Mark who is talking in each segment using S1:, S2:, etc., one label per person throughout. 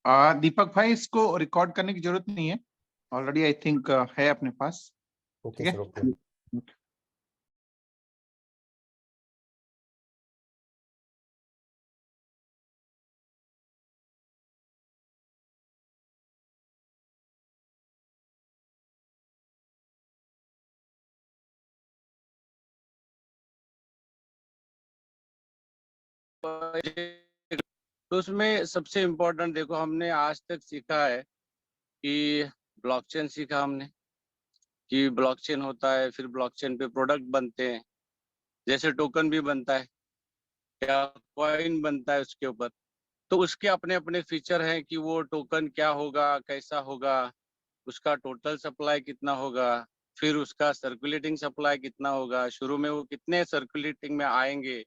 S1: दीपक भाई, इसको रिकॉर्ड करने की जरूरत नहीं है, ऑलरेडी आई थिंक है अपने पास।
S2: ओके
S1: ठीक
S2: सर,
S1: है।
S2: ओके।
S3: तो उसमें सबसे इम्पोर्टेंट देखो, हमने आज तक सीखा है कि ब्लॉकचेन सीखा हमने कि ब्लॉकचेन होता है, फिर ब्लॉकचेन पे प्रोडक्ट बनते हैं, जैसे टोकन भी बनता है या कॉइन बनता है उसके ऊपर। तो उसके अपने अपने फीचर हैं कि वो टोकन क्या होगा, कैसा होगा, उसका टोटल सप्लाई कितना होगा, फिर उसका सर्कुलेटिंग सप्लाई कितना होगा, शुरू में वो कितने सर्कुलेटिंग में आएंगे,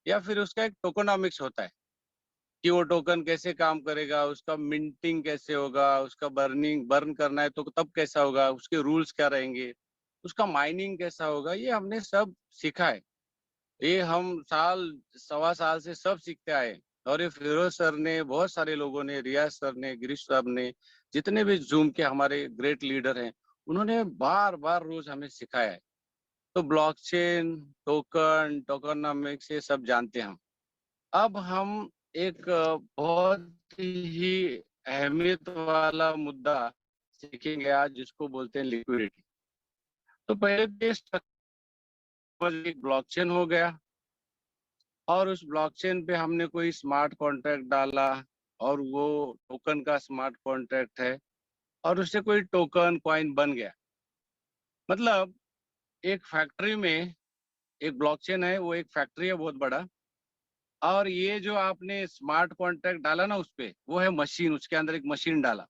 S3: या फिर उसका एक टोकनॉमिक्स होता है कि वो टोकन कैसे काम करेगा, उसका मिंटिंग कैसे होगा, उसका बर्न करना है तो तब कैसा होगा, उसके रूल्स क्या रहेंगे, उसका माइनिंग कैसा होगा। ये हमने सब सीखा है, ये हम साल सवा साल से सब सीखते आए। और ये फिरोज सर ने, बहुत सारे लोगों ने, रियाज सर ने, गिरीश साहब ने, जितने भी जूम के हमारे ग्रेट लीडर हैं, उन्होंने बार बार रोज हमें सिखाया है। तो ब्लॉकचेन, टोकन, टोकनॉमिक्स ये सब जानते हैं हम। अब हम एक बहुत ही अहमियत वाला मुद्दा सीखेंगे आज, जिसको बोलते हैं लिक्विडिटी। तो पहले एक ब्लॉकचेन हो गया, और उस ब्लॉकचेन पे हमने कोई स्मार्ट कॉन्ट्रैक्ट डाला, और वो टोकन का स्मार्ट कॉन्ट्रैक्ट है, और उससे कोई टोकन कॉइन बन गया। मतलब एक फैक्ट्री में, एक ब्लॉकचेन है, वो एक फैक्ट्री है बहुत बड़ा, और ये जो आपने स्मार्ट कॉन्ट्रैक्ट डाला ना उस पे, वो है मशीन, उसके अंदर एक मशीन डाला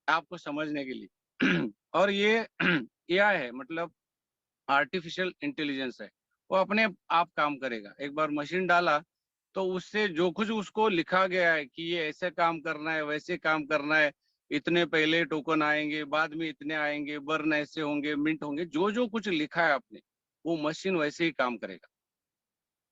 S3: आपको समझने के लिए। और ये एआई है, मतलब आर्टिफिशियल इंटेलिजेंस है, वो अपने आप काम करेगा। एक बार मशीन डाला तो उससे जो कुछ उसको लिखा गया है कि ये ऐसे काम करना है, वैसे काम करना है, इतने पहले टोकन आएंगे, बाद में इतने आएंगे, बर्न ऐसे होंगे, मिंट होंगे, जो जो कुछ लिखा है आपने, वो मशीन वैसे ही काम करेगा।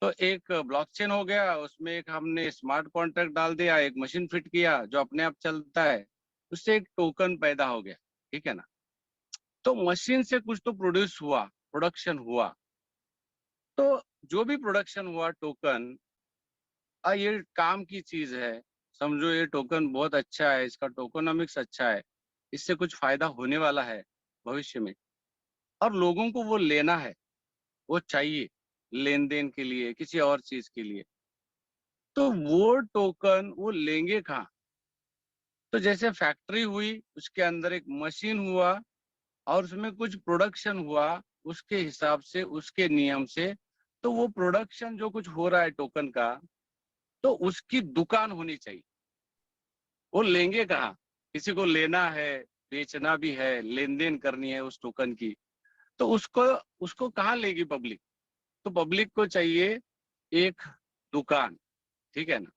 S3: तो एक ब्लॉकचेन हो गया, उसमें एक हमने स्मार्ट कॉन्ट्रैक्ट डाल दिया, एक मशीन फिट किया जो अपने आप चलता है, उससे एक टोकन पैदा हो गया। ठीक है ना। तो मशीन से कुछ तो प्रोड्यूस हुआ, प्रोडक्शन हुआ। तो जो भी प्रोडक्शन हुआ टोकन, ये काम की चीज है। समझो ये टोकन बहुत अच्छा है, इसका टोकनॉमिक्स अच्छा है, इससे कुछ फायदा होने वाला है भविष्य में, और लोगों को वो लेना है, वो चाहिए लेन देन के लिए, किसी और चीज के लिए। तो वो टोकन वो लेंगे कहाँ? तो जैसे फैक्ट्री हुई, उसके अंदर एक मशीन हुआ, और उसमें कुछ प्रोडक्शन हुआ, उसके हिसाब से, उसके नियम से। तो वो प्रोडक्शन जो कुछ हो रहा है टोकन का, तो उसकी दुकान होनी चाहिए। वो लेंगे कहाँ? किसी को लेना है, बेचना भी है, लेन देन करनी है उस टोकन की, तो उसको उसको कहाँ लेगी पब्लिक? तो पब्लिक को चाहिए एक दुकान। ठीक है ना।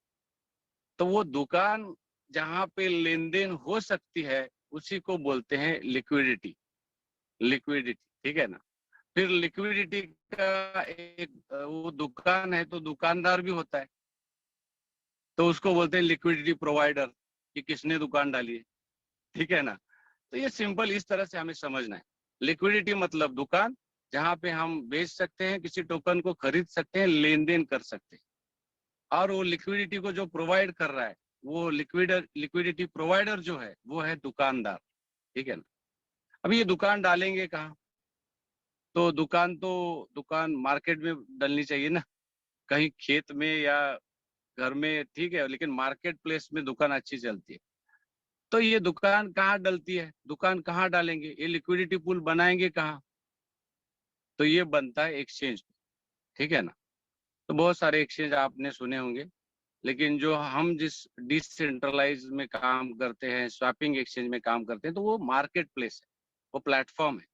S3: तो वो दुकान जहाँ पे लेन देन हो सकती है, उसी को बोलते हैं लिक्विडिटी। लिक्विडिटी, ठीक है ना। फिर लिक्विडिटी का एक वो दुकान है तो दुकानदार भी होता है, तो उसको बोलते हैं लिक्विडिटी प्रोवाइडर, कि किसने दुकान डाली है। ठीक है ना। तो ये सिंपल इस तरह से हमें समझना है। लिक्विडिटी मतलब दुकान, जहाँ पे हम बेच सकते हैं, किसी टोकन को खरीद सकते हैं, लेन देन कर सकते हैं। और वो लिक्विडिटी को जो प्रोवाइड कर रहा है, वो लिक्विडिटी प्रोवाइडर जो है, वो है दुकानदार। ठीक है ना। अब ये दुकान डालेंगे कहाँ? तो दुकान मार्केट में डलनी चाहिए ना, कहीं खेत में या घर में, ठीक है, लेकिन मार्केट प्लेस में दुकान अच्छी चलती है। तो ये दुकान कहाँ डलती है? दुकान कहाँ डालेंगे? ये लिक्विडिटी पूल बनाएंगे कहाँ? तो ये बनता है एक्सचेंज। ठीक है ना। तो बहुत सारे एक्सचेंज आपने सुने होंगे, लेकिन जो हम जिस डिसेंट्रलाइज में काम करते हैं, स्वैपिंग एक्सचेंज में काम करते हैं, तो वो मार्केट प्लेस है, वो प्लेटफॉर्म है।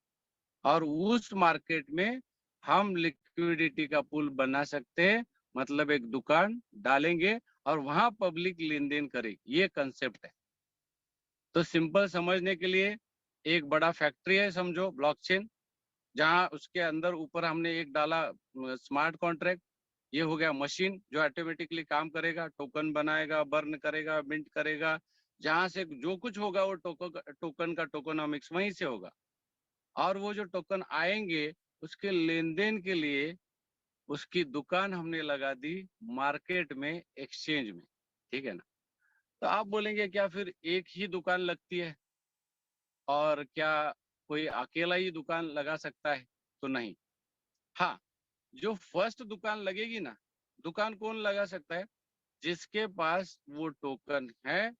S3: और उस मार्केट में हम लिक्विडिटी का पूल बना सकते हैं, मतलब एक दुकान डालेंगे और वहां पब्लिक लेन देन करेगी। ये कंसेप्ट है। तो सिंपल समझने के लिए, एक बड़ा फैक्ट्री है समझो, ब्लॉकचेन, जहाँ उसके अंदर ऊपर हमने एक डाला स्मार्ट कॉन्ट्रैक्ट, और उसके ऊपर एक टोकन डाला, ठीक है ना। तो वो ये हो गया मशीन जो ऑटोमेटिकली काम करेगा, टोकन बनाएगा, बर्न करेगा, मिंट करेगा, जहां से जो कुछ होगा वो टोकन का टोकनोमिक्स वहीं से होगा। और वो जो टोकन आएंगे उसके लेन देन के लिए उसकी दुकान हमने लगा दी मार्केट में, एक्सचेंज में, ठीक है ना। तो आप बोलेंगे क्या फिर एक ही दुकान लगती है और क्या कोई अकेला ही दुकान लगा सकता है? तो नहीं। हाँ, जो फर्स्ट दुकान लगेगी ना, दुकान कौन लगा सकता है? जिसके पास वो टोकन है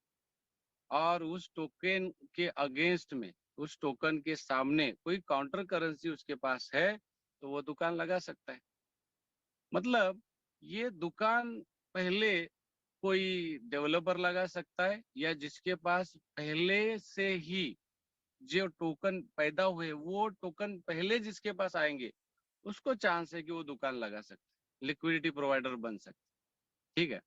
S3: और उस टोकन के अगेंस्ट में, उस टोकन के सामने कोई काउंटर करेंसी उसके पास है, तो वो दुकान लगा सकता है। मतलब ये दुकान पहले कोई डेवलपर लगा सकता है, या जिसके पास पहले से ही जो टोकन पैदा हुए वो टोकन पहले जिसके पास आएंगे उसको चांस है कि वो दुकान लगा सकते हैं, लिक्विडिटी प्रोवाइडर बन सकते हैं, ठीक है।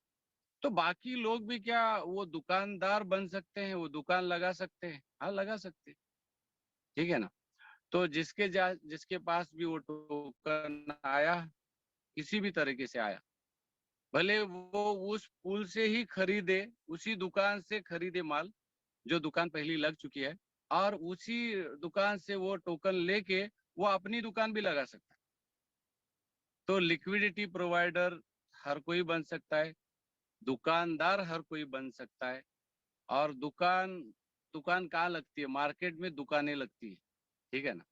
S3: तो बाकी लोग भी क्या वो दुकानदार बन सकते हैं, वो दुकान लगा सकते हैं? हाँ, लगा सकते हैं, ठीक है ना। तो जिसके पास भी वो टोकन आया, किसी भी तरीके से आया, भले वो उस पुल से ही खरीदे, उसी दुकान से खरीदे माल जो दुकान पहली लग चुकी है, और उसी दुकान से वो टोकन लेके वो अपनी दुकान भी लगा सकता है। तो लिक्विडिटी प्रोवाइडर हर कोई बन सकता है, दुकानदार हर कोई बन सकता है। और दुकान दुकान कहाँ लगती है? मार्केट में दुकानें लगती है, ठीक है ना।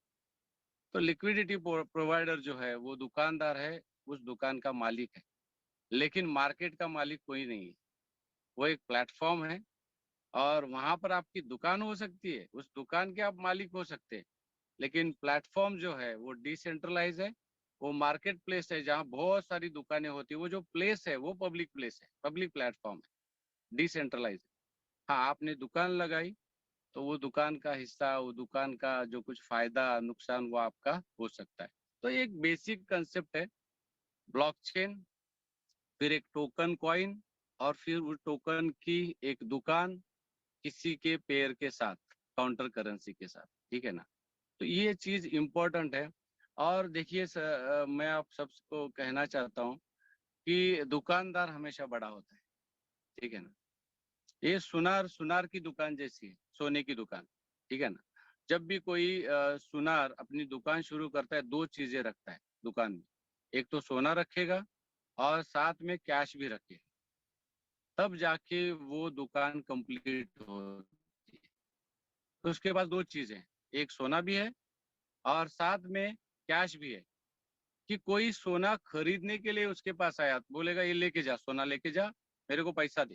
S3: तो लिक्विडिटी प्रोवाइडर जो है वो दुकानदार है, उस दुकान का मालिक है, लेकिन मार्केट का मालिक कोई नहीं है। वो एक प्लेटफॉर्म है और वहां पर आपकी दुकान हो सकती है, उस दुकान के आप मालिक हो सकते हैं, लेकिन प्लेटफॉर्म जो है वो डिसेंट्रलाइज है। वो मार्केट प्लेस है जहाँ बहुत सारी दुकानें होती है, वो जो प्लेस है वो पब्लिक प्लेस है, पब्लिक प्लेटफॉर्म है, डिसेंट्रलाइज है। हाँ, आपने दुकान लगाई तो वो दुकान का हिस्सा, वो दुकान का जो कुछ फायदा नुकसान वो आपका हो सकता है। तो ये एक बेसिक कंसेप्ट है, ब्लॉकचेन, फिर एक टोकन कॉइन, और फिर उस टोकन की एक दुकान किसी के पेयर के साथ, काउंटर करेंसी के साथ, ठीक है ना। तो ये चीज इम्पोर्टेंट है। और देखिए मैं आप सबको कहना चाहता हूँ कि दुकानदार हमेशा बड़ा होता है, ठीक है ना। ये सुनार सुनार की दुकान जैसी है, सोने की दुकान, ठीक है ना। जब भी कोई सुनार अपनी दुकान शुरू करता है, दो चीजें रखता है दुकान में, एक तो सोना रखेगा और साथ में कैश भी रखेगा, तब जाके वो दुकान कंप्लीट होती है। तो उसके पास दो चीजें हैं, एक सोना भी है और साथ में कैश भी है, कि कोई सोना खरीदने के लिए उसके पास आया, बोलेगा ये लेके जा, सोना लेके जा, मेरे को पैसा दे,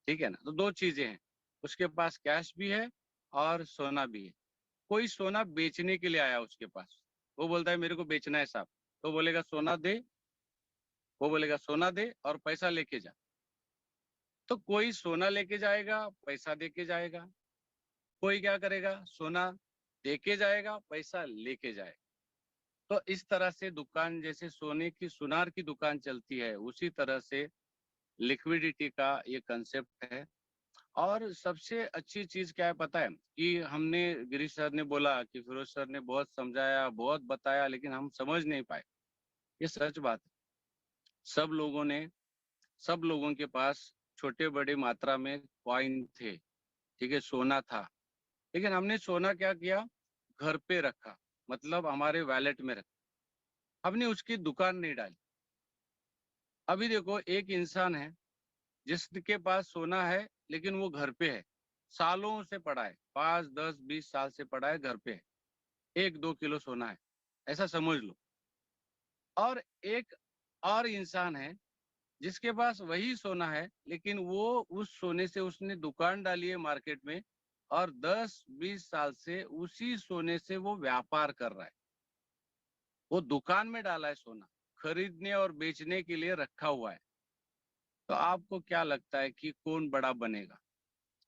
S3: ठीक है ना। तो दो चीजें हैं, उसके पास कैश भी है और सोना भी है। कोई सोना बेचने के लिए आया उसके पास, वो बोलता है मेरे को बेचना है साहब, तो बोलेगा सोना दे, वो बोलेगा सोना दे और पैसा लेके जा। तो कोई सोना लेके जाएगा, पैसा दे के जाएगा, कोई क्या करेगा, सोना दे के जाएगा, पैसा लेके जाएगा। तो इस तरह से दुकान, जैसे सोने की सुनार की दुकान चलती है, उसी तरह से लिक्विडिटी का ये कंसेप्ट है। और सबसे अच्छी चीज क्या है पता है? कि हमने, गिरीश सर ने बोला कि फिरोज सर ने बहुत समझाया, बहुत बताया, लेकिन हम समझ नहीं पाए। ये सच बात है। सब लोगों ने, सब लोगों के पास छोटे बड़े मात्रा में कॉइन थे, ठीक है, सोना था, लेकिन हमने सोना क्या किया, घर पे रखा, मतलब हमारे वैलेट में रखा, हमने उसकी दुकान नहीं डाली। अभी देखो, एक इंसान है जिसके पास सोना है लेकिन वो घर पे है, सालों से पड़ा है, 5 10 20 साल से पड़ा है, घर पे है, 1 2 किलो सोना है, ऐसा समझ लो। और एक और इंसान है जिसके पास वही सोना है, लेकिन वो उस सोने से उसने दुकान डाली है मार्केट में, और 10 20 साल से उसी सोने से वो व्यापार कर रहा है। वो दुकान में डाला है सोना, खरीदने और बेचने के लिए रखा हुआ है। तो आपको क्या लगता है कि कौन बड़ा बनेगा?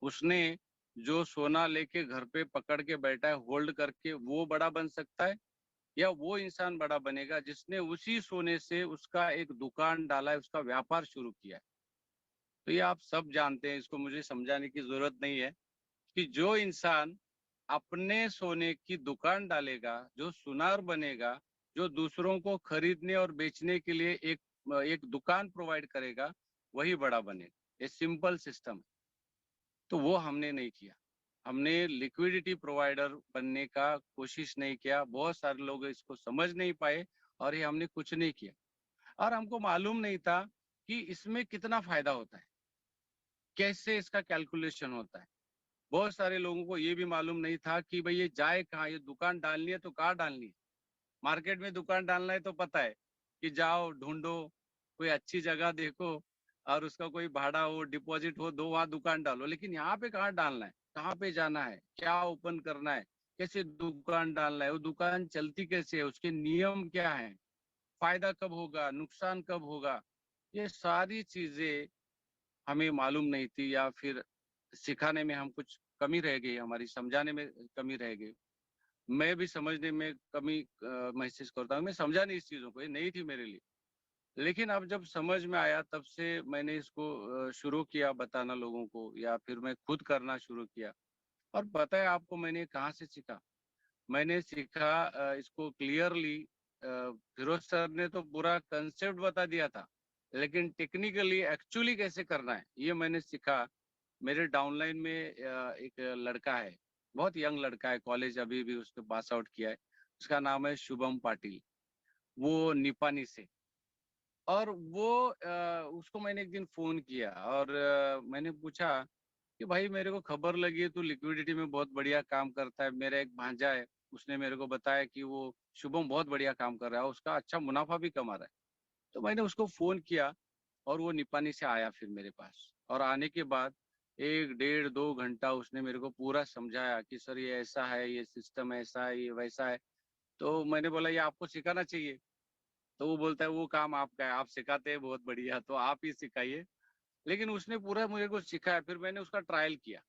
S3: उसने जो सोना लेके घर पे पकड़ के बैठा है, होल्ड करके, वो बड़ा बन सकता है, या वो इंसान बड़ा बनेगा जिसने उसी सोने से उसका एक दुकान डाला है, उसका व्यापार शुरू किया है? तो ये आप सब जानते हैं, इसको मुझे समझाने की जरूरत नहीं है, कि जो इंसान अपने सोने की दुकान डालेगा, जो सुनार बनेगा, जो दूसरों को खरीदने और बेचने के लिए एक दुकान प्रोवाइड करेगा, वही बड़ा बनेगा। ये सिंपल सिस्टम है। तो वो हमने नहीं किया। हमने लिक्विडिटी प्रोवाइडर बनने का कोशिश नहीं किया। बहुत सारे लोग इसको समझ नहीं पाए और ये हमने कुछ नहीं किया। और हमको मालूम नहीं था कि इसमें कितना फायदा होता है, कैसे इसका कैलकुलेशन होता है। बहुत सारे लोगों को ये भी मालूम नहीं था कि भाई ये जाए कहाँ, ये दुकान डालनी है तो कहाँ डालनी है। मार्केट में दुकान डालना है तो पता है कि जाओ ढूंढो, कोई अच्छी जगह देखो और उसका कोई भाड़ा हो, डिपॉजिट हो, दो वहां दुकान डालो। लेकिन यहाँ पे कहाँ डालना है, कहाँ पे जाना है, क्या ओपन करना है, कैसे दुकान डालना है, वो दुकान चलती कैसे है, उसके नियम क्या है, फायदा कब होगा, नुकसान कब होगा, ये सारी चीजें हमें मालूम नहीं थी। या फिर सिखाने में हम कुछ कमी रह गई, हमारी समझाने में कमी रह गई। मैं भी समझने में कमी महसूस करता हूँ। मैं समझा नहीं इस चीजों को, ये नहीं थी मेरे लिए। लेकिन अब जब समझ में आया तब से मैंने इसको शुरू किया बताना लोगों को, या फिर मैं खुद करना शुरू किया। और पता है आपको मैंने कहाँ से सीखा? मैंने सीखा इसको क्लियरली, फिरोज सर ने तो पूरा कंसेप्ट बता दिया था, लेकिन टेक्निकली एक्चुअली कैसे करना है ये मैंने सीखा। मेरे डाउनलाइन में एक लड़का है, बहुत यंग लड़का है, कॉलेज अभी भी उसने पास आउट किया है। उसका नाम है शुभम पाटिल, वो निपानी से। और वो उसको मैंने एक दिन फोन किया और मैंने पूछा कि भाई मेरे को खबर लगी है तू लिक्विडिटी में बहुत बढ़िया काम करता है। मेरा एक भांजा है, उसने मेरे को बताया कि वो शुभम बहुत बढ़िया काम कर रहा है, उसका अच्छा मुनाफा भी कमा रहा है। तो मैंने उसको फोन किया और वो निपानी से आया फिर मेरे पास। और आने के बाद 1 डेढ़ 2 घंटा उसने मेरे को पूरा समझाया कि सर ये ऐसा है, ये सिस्टम ऐसा है, ये वैसा है। तो मैंने बोला ये आपको सिखाना चाहिए। तो वो बोलता है वो काम आपका है, आप सिखाते हैं बहुत बढ़िया, तो आप ही सिखाइए। लेकिन उसने पूरा मुझे को सिखाया। फिर मैंने उसका ट्रायल किया।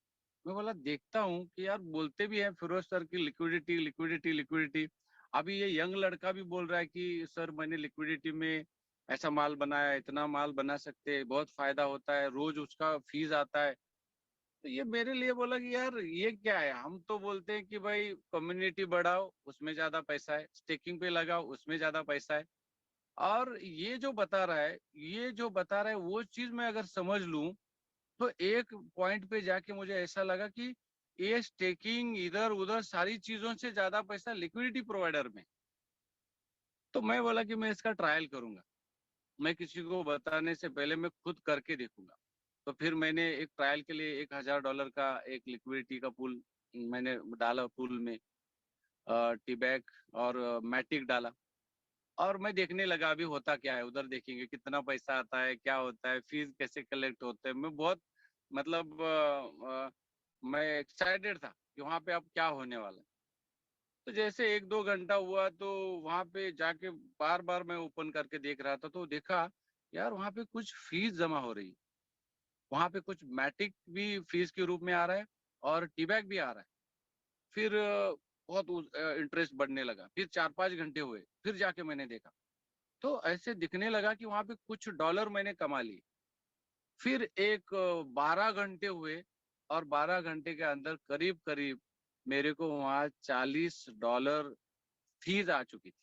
S3: मैं बोला देखता हूँ कि यार बोलते भी हैं फिरोज सर की लिक्विडिटी लिक्विडिटी लिक्विडिटी। अभी ये यंग लड़का भी बोल रहा है कि सर मैंने लिक्विडिटी में ऐसा माल बनाया, इतना माल बना सकते हैं, बहुत फायदा होता है, रोज उसका फीस आता है। तो ये मेरे लिए बोला कि यार ये क्या है, हम तो बोलते हैं कि भाई कम्युनिटी बढ़ाओ उसमें ज्यादा पैसा है, स्टेकिंग पे लगाओ उसमें ज्यादा पैसा है। और ये जो बता रहा है, ये जो बता रहा है वो चीज मैं अगर समझ लूं, तो एक पॉइंट पे जाके मुझे ऐसा लगा कि ये स्टेकिंग इधर उधर सारी चीजों से ज्यादा पैसा लिक्विडिटी प्रोवाइडर में। तो मैं बोला कि मैं इसका ट्रायल करूंगा, मैं किसी को बताने से पहले मैं खुद करके देखूंगा। तो फिर मैंने एक ट्रायल के लिए $1000 का एक लिक्विडिटी का पूल मैंने डाला। पूल में टी बैग और मैटिक डाला। और मैं देखने लगा अभी होता क्या है, उधर देखेंगे कितना पैसा आता है, क्या होता है, फीस कैसे कलेक्ट होते हैं। मैं बहुत मतलब मैं एक्साइटेड था कि वहां पे अब क्या होने वाला है। तो जैसे 1 2 घंटा हुआ तो वहां पे जाके बार बार मैं ओपन करके देख रहा था, तो देखा यार वहां पे कुछ फीस जमा हो रही है। वहां पे कुछ मैटिक भी फीस के रूप में आ रहा है और टीबैक भी आ रहा है। फिर बहुत इंटरेस्ट बढ़ने लगा। फिर 4 5 घंटे हुए, फिर जाके मैंने देखा तो ऐसे दिखने लगा कि वहां पे कुछ डॉलर मैंने कमा लिए। फिर एक 12 घंटे हुए और 12 घंटे के अंदर करीब करीब मेरे को वहाँ $40 फीस आ चुकी थी।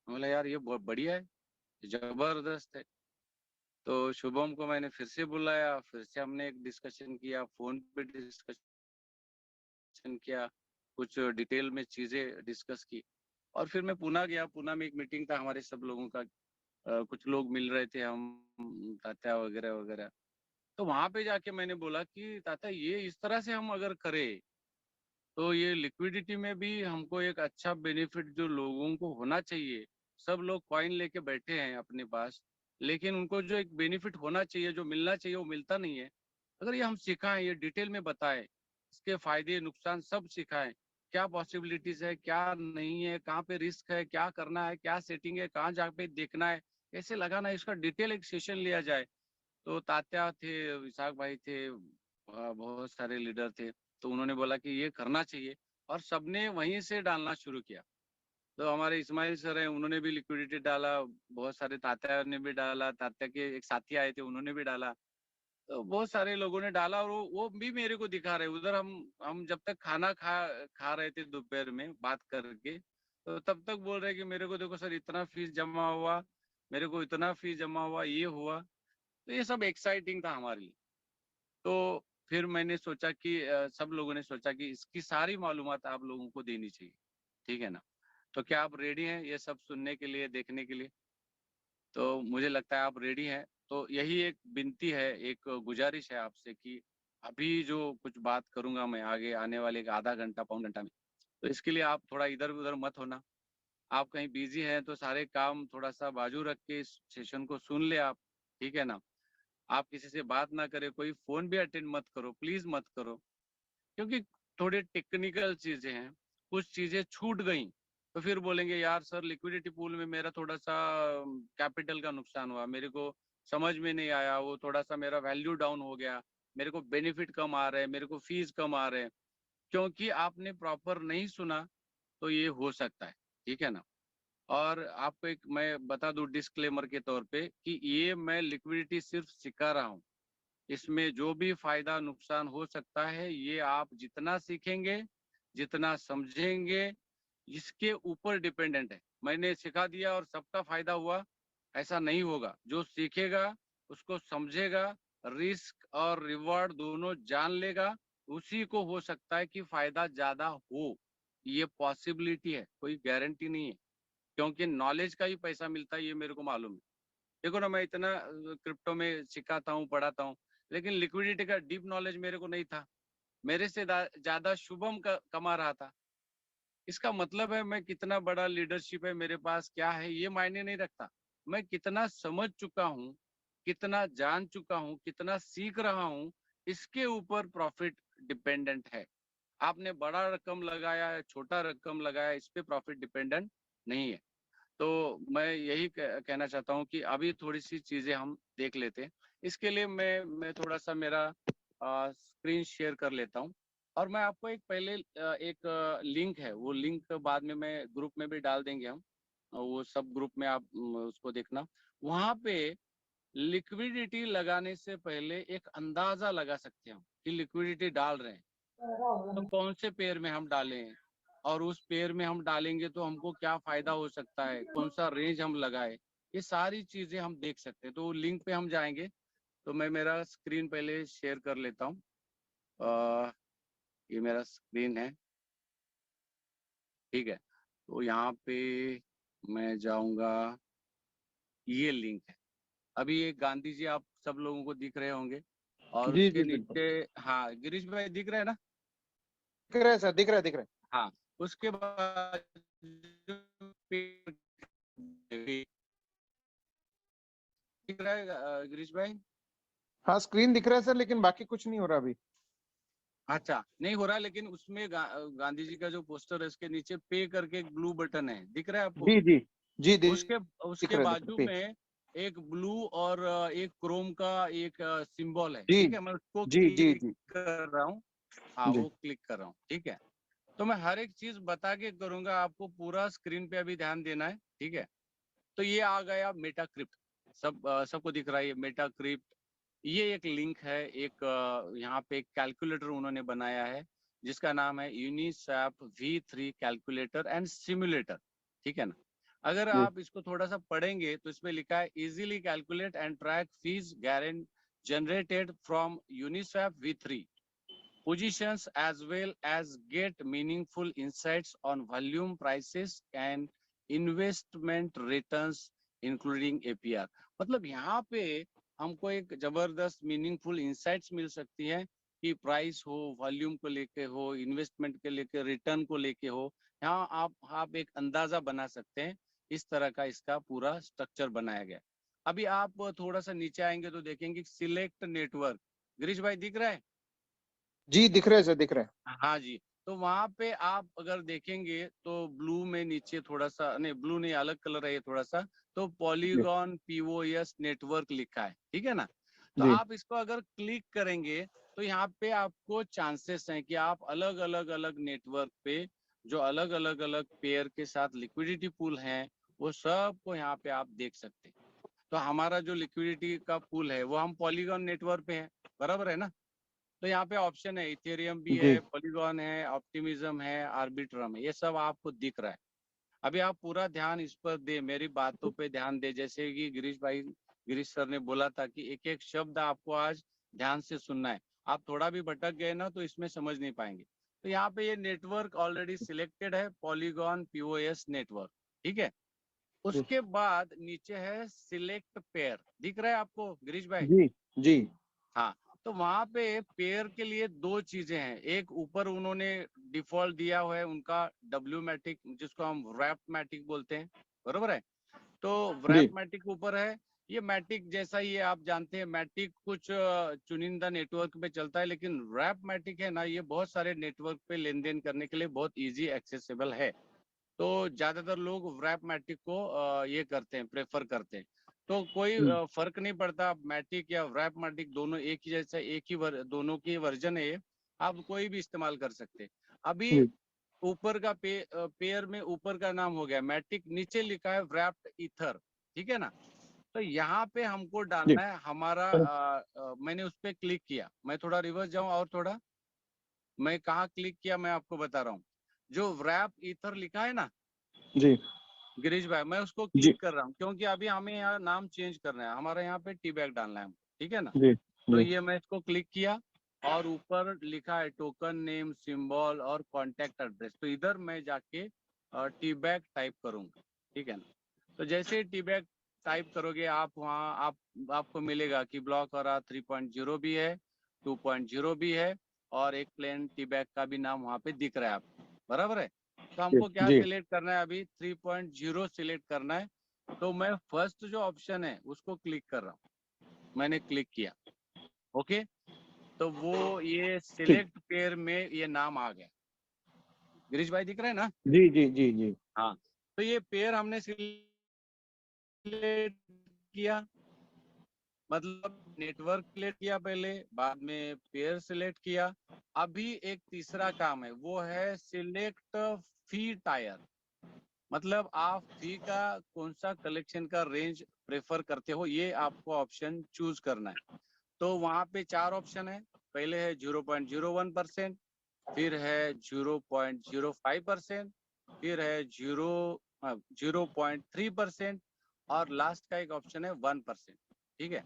S3: मैं बोला यार ये बहुत बढ़िया है, जबरदस्त है। तो शुभम को मैंने फिर से बुलाया, फिर से हमने एक डिस्कशन किया, फोन पे डिस्कशन किया, कुछ डिटेल में चीजें डिस्कस की। और फिर मैं पुणे गया। पुणे में एक मीटिंग था हमारे सब लोगों का। कुछ लोग मिल रहे थे, हम तात्या वगैरह वगैरह। तो वहां पे जाके मैंने बोला कि तात्या ये इस तरह से हम अगर करें तो ये लिक्विडिटी में भी हमको एक अच्छा बेनिफिट जो लोगों को होना चाहिए। सब लोग कॉइन लेके बैठे हैं अपने पास, लेकिन उनको जो एक बेनिफिट होना चाहिए, जो मिलना चाहिए, वो मिलता नहीं है। अगर ये हम सिखाएं, ये डिटेल में बताएं, इसके फायदे नुकसान सब सिखाएं, क्या पॉसिबिलिटीज है, क्या नहीं है, कहाँ पे रिस्क है, क्या करना है, क्या सेटिंग है, कहाँ जा पे देखना है, कैसे लगाना है, इसका डिटेल एक सेशन लिया जाए। तो तात्या थे, विशाख भाई थे, बहुत सारे लीडर थे। तो उन्होंने बोला कि ये करना चाहिए और सबने वहीं से डालना शुरू किया। तो हमारे इस्माइल सर हैं, उन्होंने भी लिक्विडिटी डाला। बहुत सारे तात्या ने भी डाला, तात्या के एक साथी आए थे उन्होंने भी डाला। तो बहुत सारे लोगों ने डाला और वो भी मेरे को दिखा रहे। उधर हम जब तक खाना खा खा रहे थे दोपहर में बात करके, तो तब तक बोल रहे कि मेरे को देखो सर इतना फीस जमा हुआ, मेरे को इतना फीस जमा हुआ, ये हुआ। तो ये सब एक्साइटिंग था हमारे लिए। तो फिर मैंने सोचा कि सब लोगों ने सोचा कि इसकी सारी मालूमात आप लोगों को देनी चाहिए, ठीक है ना। तो क्या आप रेडी हैं ये सब सुनने के लिए, देखने के लिए? तो मुझे लगता है आप रेडी हैं। तो यही एक विनती है, एक गुजारिश है आपसे कि अभी जो कुछ बात करूंगा मैं आगे आने वाले एक आधा घंटा पौन घंटा में, तो इसके लिए आप थोड़ा इधर उधर मत होना। आप कहीं बिजी हैं तो सारे काम थोड़ा सा बाजू रख के इस सेशन को सुन ले आप, ठीक है ना। आप किसी से बात ना करें, कोई फोन भी अटेंड मत करो, प्लीज मत करो, क्योंकि थोड़े टेक्निकल चीजें हैं, कुछ चीजें छूट गई तो फिर बोलेंगे यार सर लिक्विडिटी पूल में मेरा थोड़ा सा कैपिटल का नुकसान हुआ, मेरे को समझ में नहीं आया, वो थोड़ा सा मेरा वैल्यू डाउन हो गया, मेरे को बेनिफिट कम आ रहे हैं, मेरे को फीस कम आ रहे हैं, क्योंकि आपने प्रॉपर नहीं सुना। तो ये हो सकता है, ठीक है ना। और आपको एक मैं बता दूं डिस्क्लेमर के तौर पे कि ये मैं लिक्विडिटी सिर्फ सिखा रहा हूँ, इसमें जो भी फायदा नुकसान हो सकता है ये आप जितना सीखेंगे, जितना समझेंगे, इसके ऊपर डिपेंडेंट है। मैंने सिखा दिया और सबका फायदा हुआ, ऐसा नहीं होगा। जो सीखेगा, उसको समझेगा, रिस्क और रिवॉर्ड दोनों जान लेगा, उसी को हो सकता है कि फायदा ज्यादा हो। ये पॉसिबिलिटी है, कोई गारंटी नहीं है, क्योंकि नॉलेज का ही पैसा मिलता है, ये मेरे को मालूम है। देखो ना, मैं इतना क्रिप्टो में सिखाता हूँ, पढ़ाता हूँ, लेकिन लिक्विडिटी का डीप नॉलेज मेरे को नहीं था। मेरे से ज्यादा शुभम कमा रहा था। इसका मतलब है मैं कितना बड़ा लीडरशिप है मेरे पास, क्या है ये मायने नहीं रखता, मैं कितना समझ चुका हूँ, कितना जान चुका हूँ, कितना सीख रहा हूँ, इसके ऊपर प्रॉफिट डिपेंडेंट है। आपने बड़ा रकम लगाया है, छोटा रकम लगाया, इस पे प्रॉफिट डिपेंडेंट नहीं है। तो मैं यही कहना चाहता हूँ कि अभी थोड़ी सी चीजें हम देख लेते हैं। इसके लिए मैं थोड़ा सा मेरा स्क्रीन शेयर कर लेता हूँ, और मैं आपको एक पहले एक लिंक है, वो लिंक बाद में मैं ग्रुप में भी डाल देंगे हम, और वो सब ग्रुप में आप उसको देखना। वहाँ पे लिक्विडिटी लगाने से पहले एक अंदाजा लगा सकते हैं हम कि लिक्विडिटी डाल रहे हैं तो कौन से पेयर में हम डालें, और उस पेयर में हम डालेंगे तो हमको क्या फायदा हो सकता है, कौन सा रेंज हम लगाए, ये सारी चीजें हम देख सकते हैं। तो लिंक पे हम जाएंगे। तो मैं मेरा स्क्रीन पहले शेयर कर लेता हूँ। ये मेरा स्क्रीन है, ठीक है। तो यहाँ पे मैं जाऊंगा, ये लिंक है। अभी ये गांधी जी आप सब लोगों को दिख रहे होंगे, और
S1: जी
S3: उसके
S1: जी बिल्कुल
S3: नीचे, हाँ गिरीश भाई दिख रहे हैं ना?
S1: दिख रहा है सर, दिख रहा है, दिख रहा है।
S3: हाँ, उसके बाद दिख रहा है गिरीश भाई?
S1: हाँ स्क्रीन दिख रहा है सर, लेकिन बाकी कुछ नहीं हो रहा अभी।
S3: अच्छा, नहीं हो रहा, लेकिन उसमें गांधी जी का जो पोस्टर है उसके नीचे पे करके एक ब्लू बटन है, दिख रहा है आपको?
S1: जी जी जी
S3: उसके
S1: दिख
S3: उसके
S1: रहा है,
S3: बाजू में एक ब्लू और एक क्रोम का एक सिंबल है,
S1: जी
S3: ठीक है। मैं उसको
S1: जी जी
S3: क्लिक
S1: जी
S3: कर रहा हूँ। हाँ,
S1: जी
S3: वो क्लिक कर रहा हूँ, ठीक है। तो मैं हर एक चीज बता के करूंगा, आपको पूरा स्क्रीन पे अभी ध्यान देना है, ठीक है। तो ये आ गया मेटा क्रिप्ट, सबको दिख रहा है ये मेटा क्रिप्ट। ये एक लिंक है, एक यहाँ पे एक कैलकुलेटर उन्होंने बनाया है जिसका नाम है Uniswap V3 calculator and simulator, ठीक है ना। अगर
S1: जी
S3: आप इसको थोड़ा सा पढ़ेंगे तो इसमें लिखा है easily calculate and track fees guarantee generated from Uniswap V3 positions as well as get meaningful insights on volume prices and investment returns including APR। मतलब यहाँ पे हमको एक जबरदस्त मीनिंगफुल इंसाइट्स मिल सकती है कि प्राइस हो, वॉल्यूम को लेके हो, इन्वेस्टमेंट के लेके, रिटर्न को लेके हो। यहाँ आप एक अंदाजा बना सकते हैं। इस तरह का इसका पूरा स्ट्रक्चर बनाया गया। अभी आप थोड़ा सा नीचे आएंगे तो देखेंगे सिलेक्ट नेटवर्क। गिरीश भाई दिख रहा है?
S1: जी दिख रहा है सर, दिख रहा है।
S3: हाँ जी। तो वहां पे आप अगर देखेंगे तो ब्लू में नीचे थोड़ा सा, नहीं ब्लू नहीं, अलग कलर है ये थोड़ा सा, तो
S1: जी
S3: पॉलीगॉन POS नेटवर्क लिखा है, ठीक है ना। तो
S1: जी
S3: आप इसको अगर क्लिक करेंगे तो यहाँ पे आपको चांसेस हैं कि आप अलग अलग अलग नेटवर्क पे जो अलग अलग अलग पेयर के साथ लिक्विडिटी पूल हैं वो सबको यहाँ पे आप देख सकते हैं। तो हमारा जो लिक्विडिटी का पूल है वो हम पॉलीगॉन नेटवर्क पे है, बराबर है ना। तो यहाँ पे ऑप्शन है, इथेरियम भी
S1: जी
S3: है, पॉलीगॉन है, ऑप्टिमिज्म है, आर्बिट्रम है, ये सब आपको दिख रहा है। अभी आप पूरा ध्यान इस पर दे, मेरी बातों पे ध्यान दे, जैसे कि गिरीश सर ने बोला था कि एक एक शब्द आपको आज ध्यान से सुनना है। आप थोड़ा भी भटक गए ना तो इसमें समझ नहीं पाएंगे। तो यहाँ पे ये नेटवर्क ऑलरेडी सिलेक्टेड है, पॉलीगॉन पीओएस नेटवर्क, ठीक है। उसके बाद नीचे है सिलेक्ट पेयर, दिख रहा है आपको गिरीश भाई?
S1: जी जी
S3: हाँ, तो वहां पे पेयर के लिए दो चीजें हैं। एक ऊपर उन्होंने डिफॉल्ट दिया हुआ है उनका डब्ल्यू मैटिक, जिसको हम रैप मैटिक बोलते हैं, बरोबर है। तो
S1: जी
S3: रैप मैटिक ऊपर है। ये मैटिक जैसा ही है, आप जानते हैं मैटिक कुछ चुनिंदा नेटवर्क पे चलता है, लेकिन रैप मैटिक है ना, ये बहुत सारे नेटवर्क पे लेन देन करने के लिए बहुत इजी एक्सेसिबल है। तो ज्यादातर लोग रैप मैटिक को ये करते हैं, प्रेफर करते हैं। तो कोई फर्क नहीं पड़ता, मैटिक या रैप मैटिक दोनों एक ही जैसा, एक ही दोनों की वर्जन है ये, आप कोई भी इस्तेमाल कर सकते हैं। अभी
S1: जी
S3: ऊपर का पेयर में ऊपर का नाम हो गया मैटिक, नीचे लिखा है रैप्ड ईथर, ठीक है ना। तो यहाँ पे हमको
S1: जी
S3: डालना है हमारा मैंने उस पर क्लिक किया, मैं थोड़ा रिवर्स जाऊं और थोड़ा, मैं कहाँ क्लिक किया मैं आपको बता रहा हूँ। जो रैप ईथर लिखा है ना
S1: जी
S3: गिरीश भाई, मैं उसको
S1: जी
S3: क्लिक कर रहा हूँ, क्योंकि अभी हमें यहाँ नाम चेंज करना है, हमारे यहाँ पे टी बैग डालना है हमको, ठीक है ना।
S1: जी
S3: तो
S1: जी
S3: ये मैं इसको क्लिक किया और ऊपर लिखा है टोकन नेम, सिंबल और कॉन्टेक्ट एड्रेस। तो इधर मैं जाके टी बैग टाइप करूंगा, ठीक है ना। तो जैसे टी बैग टाइप करोगे आप वहाँ आपको मिलेगा कि ब्लॉक और 3.0 भी है, 2.0 भी है, और एक प्लेन टी बैग का भी नाम वहाँ पे दिख रहा है आपको, बराबर है। तो हमको क्या
S1: जी
S3: सिलेक्ट करना है, अभी 3.0 सिलेक्ट करना है। तो मैं फर्स्ट जो ऑप्शन है उसको क्लिक कर रहा हूँ, मैंने क्लिक किया, ओके। तो वो ये
S1: ठीक
S3: सिलेक्ट पेयर में ये नाम आ गया, गिरीश भाई दिख रहा है ना?
S1: जी जी जी जी
S3: हाँ, तो ये पेयर हमने सिलेक्ट किया, मतलब नेटवर्क सिलेक्ट किया पहले, बाद में पेयर सिलेक्ट किया। अभी एक तीसरा काम है, वो है सिलेक्ट फी टायर, मतलब आप फी का कौन सा कलेक्शन का रेंज प्रेफर करते हो, ये आपको ऑप्शन चूज करना है। तो वहां पे 4 ऑप्शन है। पहले है 0.01%, फिर है 0.05%, फिर है 0.3%, और लास्ट का एक ऑप्शन है 1%, ठीक है।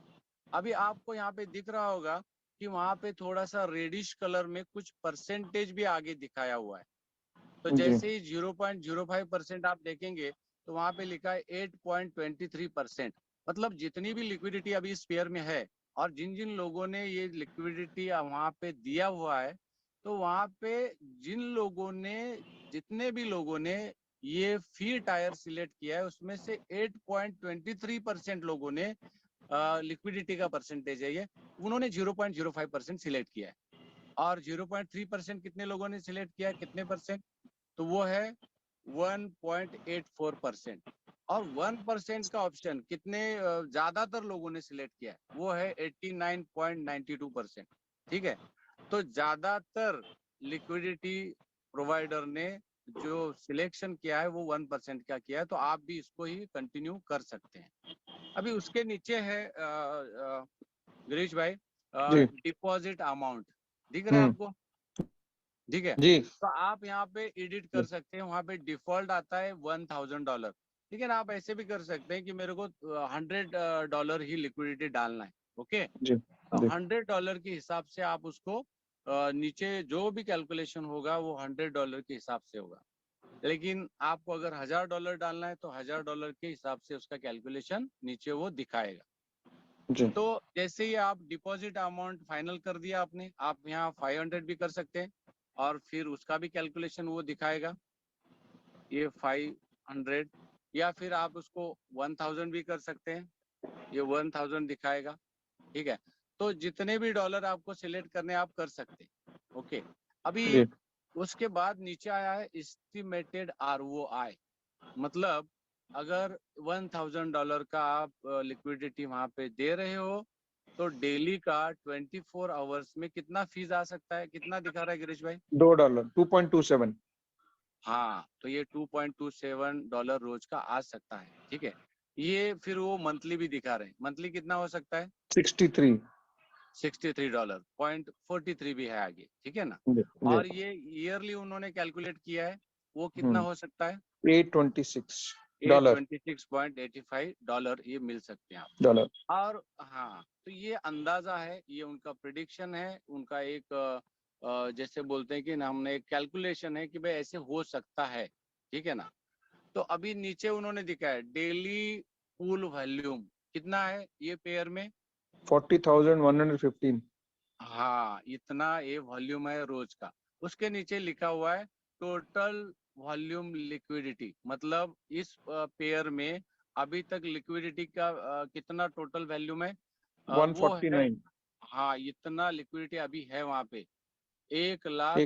S3: अभी आपको यहाँ पे दिख रहा होगा कि वहां पे थोड़ा सा रेडिश कलर में कुछ परसेंटेज भी आगे दिखाया हुआ है। तो
S1: जी
S3: जैसे ही 0.05% आप देखेंगे तो वहां पे लिखा है 8.23%। मतलब जितनी भी लिक्विडिटी अभी इस पेयर में है, और जिन जिन लोगों ने ये लिक्विडिटी वहां पे दिया हुआ है, तो वहां पे जिन लोगों ने, जितने भी लोगों ने ये फी टायर सिलेक्ट किया है, उसमें से 8.23% लोगों ने लिक्विडिटी का परसेंटेज है ये, उन्होंने 0.05% सिलेक्ट किया है। और 0.3% कितने लोगों ने सिलेक्ट किया है, कितने परसेंट? तो वो है 1.84%। और 1% का ऑप्शन कितने ज्यादातर लोगों ने सिलेक्ट किया है, वो है 89.92%, ठीक है। तो ज्यादातर लिक्विडिटी प्रोवाइडर ने जो सिलेक्शन किया है वो 1% का किया है, तो आप भी इसको ही कंटिन्यू कर सकते हैं। अभी उसके नीचे है गिरीश भाई,
S1: जी
S3: डिपॉजिट अमाउंट, दिख रहा है
S1: हम्म
S3: आपको? ठीक है।
S1: जी
S3: तो आप यहाँ पे एडिट कर सकते हैं, वहां पे डिफॉल्ट आता है $1000, ठीक है ना। आप ऐसे भी कर सकते हैं कि मेरे को $100 ही लिक्विडिटी डालना है, ओके।
S1: जी
S3: तो
S1: जी
S3: $100 के हिसाब से आप उसको नीचे जो भी कैलकुलेशन होगा वो $100 के हिसाब से होगा। लेकिन आपको अगर $1000 डालना है तो $1000 के हिसाब से उसका कैलकुलेशन नीचे वो दिखाएगा।
S1: जी
S3: तो जैसे ही आप डिपॉजिट अमाउंट फाइनल कर दिया आपने, आप यहाँ 500 भी कर सकते हैं, और फिर उसका भी कैलकुलेशन वो दिखाएगा, ये 500, या फिर आप उसको 1000 भी कर सकते हैं, ये 1000 दिखाएगा, ठीक है। तो जितने भी डॉलर आपको सिलेक्ट करने आप कर सकते हैं, ओके। अभी
S1: जी
S3: उसके बाद नीचे आया है एस्टिमेटेड आरओआई, मतलब अगर $1000 का आप लिक्विडिटी वहां पे दे रहे हो, तो डेली का 24 आवर्स में कितना फीस आ सकता है, कितना दिखा रहा है गिरीश भाई?
S1: $2 2.27
S3: हाँ, तो ये $2.27 रोज का आ सकता है, ठीक है। ये फिर वो मंथली भी दिखा रहे हैं, मंथली कितना हो सकता है?
S1: 63
S3: $63.43 भी है आगे, ठीक है ना।
S1: जी जी
S3: और ये ईयरली उन्होंने कैलकुलेट किया है, वो कितना हो सकता है?
S1: $826
S3: $826.85 ये मिल सकते हैं आप।
S1: डॉलर।
S3: और हाँ, तो ये अंदाजा है, ये उनका प्रिडिक्शन है, उनका एक जैसे बोलते हैं कि ना, हमने एक कैलकुलेशन है कि भाई ऐसे हो सकता है, ठीक है ना। तो अभी नीचे उन्होंने दिखाया डेली पूल वॉल्यूम कितना है ये पेयर में,
S1: 40,115।
S3: हाँ इतना ये वॉल्यूम है रोज का। उसके नीचे लिखा हुआ है टोटल वॉल्यूम लिक्विडिटी, मतलब इस पेयर में अभी तक लिक्विडिटी का कितना टोटल वॉल्यूम है, वो है
S1: 149।
S3: हाँ इतना लिक्विडिटी अभी है वहां पे,
S1: एक लाख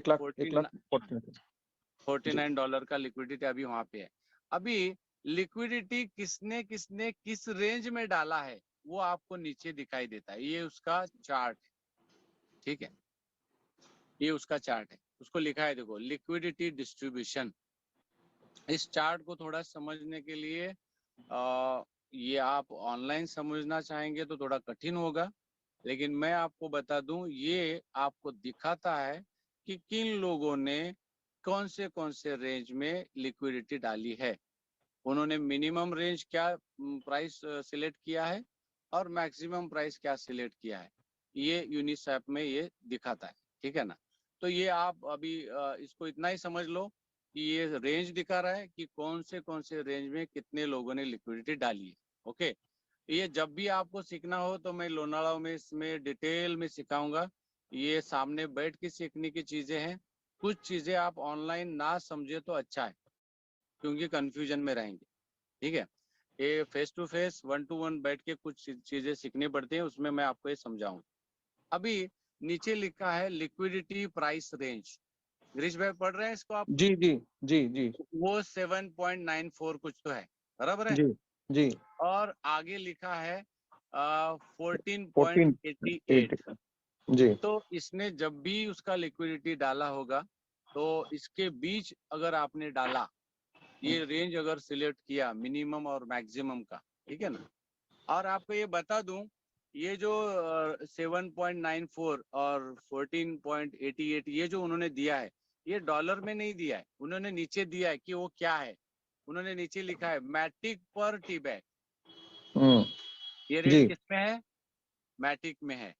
S3: 49 का लिक्विडिटी अभी वहां पे है। अभी लिक्विडिटी किसने किसने किस रेंज में डाला है वो आपको नीचे दिखाई देता है, ये उसका चार्ट है, ठीक है, ये उसका चार्ट है, उसको लिखा है देखो लिक्विडिटी डिस्ट्रीब्यूशन। इस चार्ट को थोड़ा समझने के लिए ये आप ऑनलाइन समझना चाहेंगे तो थोड़ा कठिन होगा, लेकिन मैं आपको बता दूं ये आपको दिखाता है कि किन लोगों ने कौन से रेंज में लिक्विडिटी डाली है। उन्होंने मिनिमम रेंज क्या प्राइस सिलेक्ट किया है और मैक्सिमम प्राइस क्या सिलेक्ट किया है, ये यूनिसैप में ये दिखाता है, ठीक है ना। तो ये आप अभी इसको इतना ही समझ लो कि ये रेंज दिखा रहा है कि कौन से रेंज में कितने लोगों ने लिक्विडिटी डाली है। ओके, ये जब भी आपको सीखना हो तो मैं लोनावाला में इसमें डिटेल में सिखाऊंगा, ये सामने बैठ के सीखने की चीजें हैं। कुछ चीजें आप ऑनलाइन ना समझे तो अच्छा है, क्योंकि कंफ्यूजन में रहेंगे, ठीक है। ये फेस टू फेस 1-to-1 बैठ के कुछ चीजें सीखनी पड़ती हैं, उसमें मैं आपको ये समझाऊं। अभी नीचे लिखा है लिक्विडिटी प्राइस रेंज, गिरीश भाई पढ़ रहे हैं इसको आप?
S1: जी जी जी जी
S3: वो 7.94 कुछ तो है, बराबर है।
S1: जी जी।
S3: और आगे लिखा है
S1: 14
S3: 14.88।
S1: 8 जी
S3: तो इसने जब भी उसका लिक्विडिटी डाला होगा तो इसके बीच अगर आपने डाला, ये रेंज अगर सिलेक्ट किया मिनिमम और मैक्सिमम का, ठीक है ना। और आपको ये बता दूं ये जो 7.94 और 14.88 ये जो उन्होंने दिया है, ये डॉलर में नहीं दिया है, उन्होंने नीचे दिया है कि वो क्या है। उन्होंने नीचे लिखा है मैटिक पर टी बैग।
S1: हम्म
S3: ये रेट
S1: जी
S3: किस में है? मैटिक में है।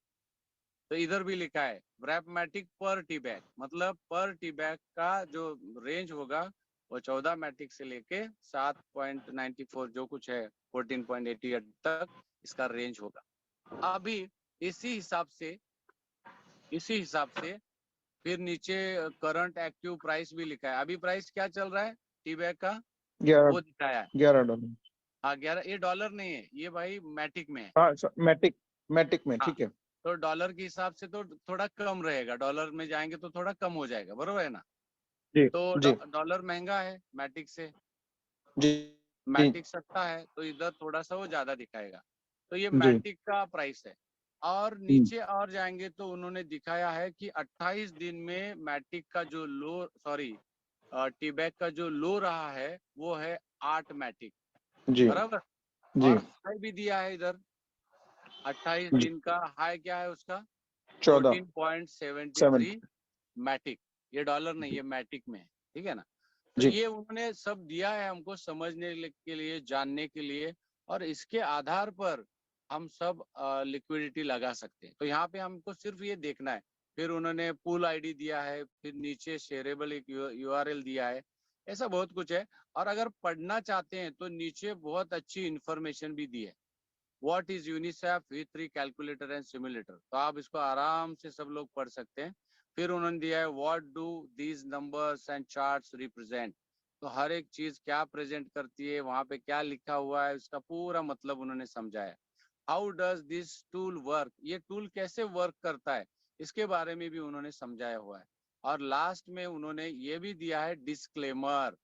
S3: तो इधर भी लिखा है ब्रैपमैटिक पर टी बैग, मतलब पर टी बैग का जो रेंज होगा वो 14 मैटिक से लेके 7.94 जो कुछ है 14.88 तक इसका रेंज होगा। अभी इसी हिसाब से फिर नीचे करंट एक्टिव प्राइस भी लिखा है। अभी प्राइस क्या चल रहा है टी बैग का,
S1: 11
S3: वो दिखाया है।
S1: $11।
S3: हाँ 11, ये डॉलर नहीं है, ये भाई मैटिक में है।
S1: हाँ मैटिक मैटिक में,
S3: हाँ,
S1: ठीक है।
S3: तो डॉलर के हिसाब से तो थोड़ा कम रहेगा, डॉलर में जाएंगे तो थोड़ा कम हो जाएगा, बरोबर है ना।
S1: जी
S3: तो
S1: जी
S3: डॉलर महंगा है मैटिक से,
S1: जी जी
S3: मैटिक सस्ता है, तो इधर थोड़ा सा वो ज्यादा दिखाएगा। तो ये
S1: जी
S3: मैटिक का प्राइस है। और नीचे और जाएंगे तो उन्होंने दिखाया है कि 28 दिन में मैटिक का जो लो, सॉरी टीबैक का जो लो रहा है वो है 8 मैटिक,
S1: जी
S3: बराबर।
S1: जी
S3: और हाई भी दिया है इधर, 28
S1: जी
S3: दिन का हाई क्या है उसका
S1: 14 7
S3: 14.73 मैटिक। ये डॉलर नहीं, ये मैटिक में है, ठीक है ना। तो
S1: जी
S3: ये उन्होंने सब दिया है हमको समझने के लिए, जानने के लिए, और इसके आधार पर हम सब लिक्विडिटी लगा सकते हैं। तो यहाँ पे हमको सिर्फ ये देखना है। फिर उन्होंने पूल आईडी दिया है, फिर नीचे शेयरेबल एक यूआरएल दिया है, ऐसा बहुत कुछ है। और अगर पढ़ना चाहते हैं तो नीचे बहुत अच्छी इंफॉर्मेशन भी दी है, what is UNICEF V3 calculator and simulator, तो आप इसको आराम से सब लोग पढ़ सकते हैं। फिर उन्होंने दिया है what do these numbers and charts represent, तो हर एक चीज क्या प्रेजेंट करती है, वहां पे क्या लिखा हुआ है, उसका पूरा मतलब उन्होंने समझाया। How does this tool work, ये टूल कैसे वर्क करता है, इसके बारे में भी उन्होंने समझाया हुआ है। और लास्ट में उन्होंने ये भी दिया है डिस्क्लेमर,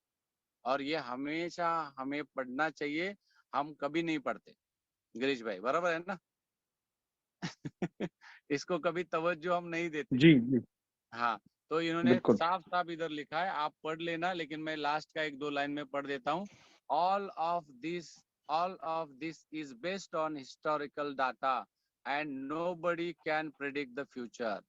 S3: और ये हमेशा हमें पढ़ना चाहिए, हम कभी नहीं पढ़ते गिरीश भाई, बराबर है ना। इसको कभी तवज्जो हम नहीं देते।
S1: जी जी
S3: हाँ, तो इन्होंने
S1: बिल्कुल।
S3: साफ साफ इधर लिखा है, आप पढ़ लेना, लेकिन मैं लास्ट का 1-2 लाइन में पढ़ देता हूँ। All of this all of this is based on historical data and nobody can predict the future.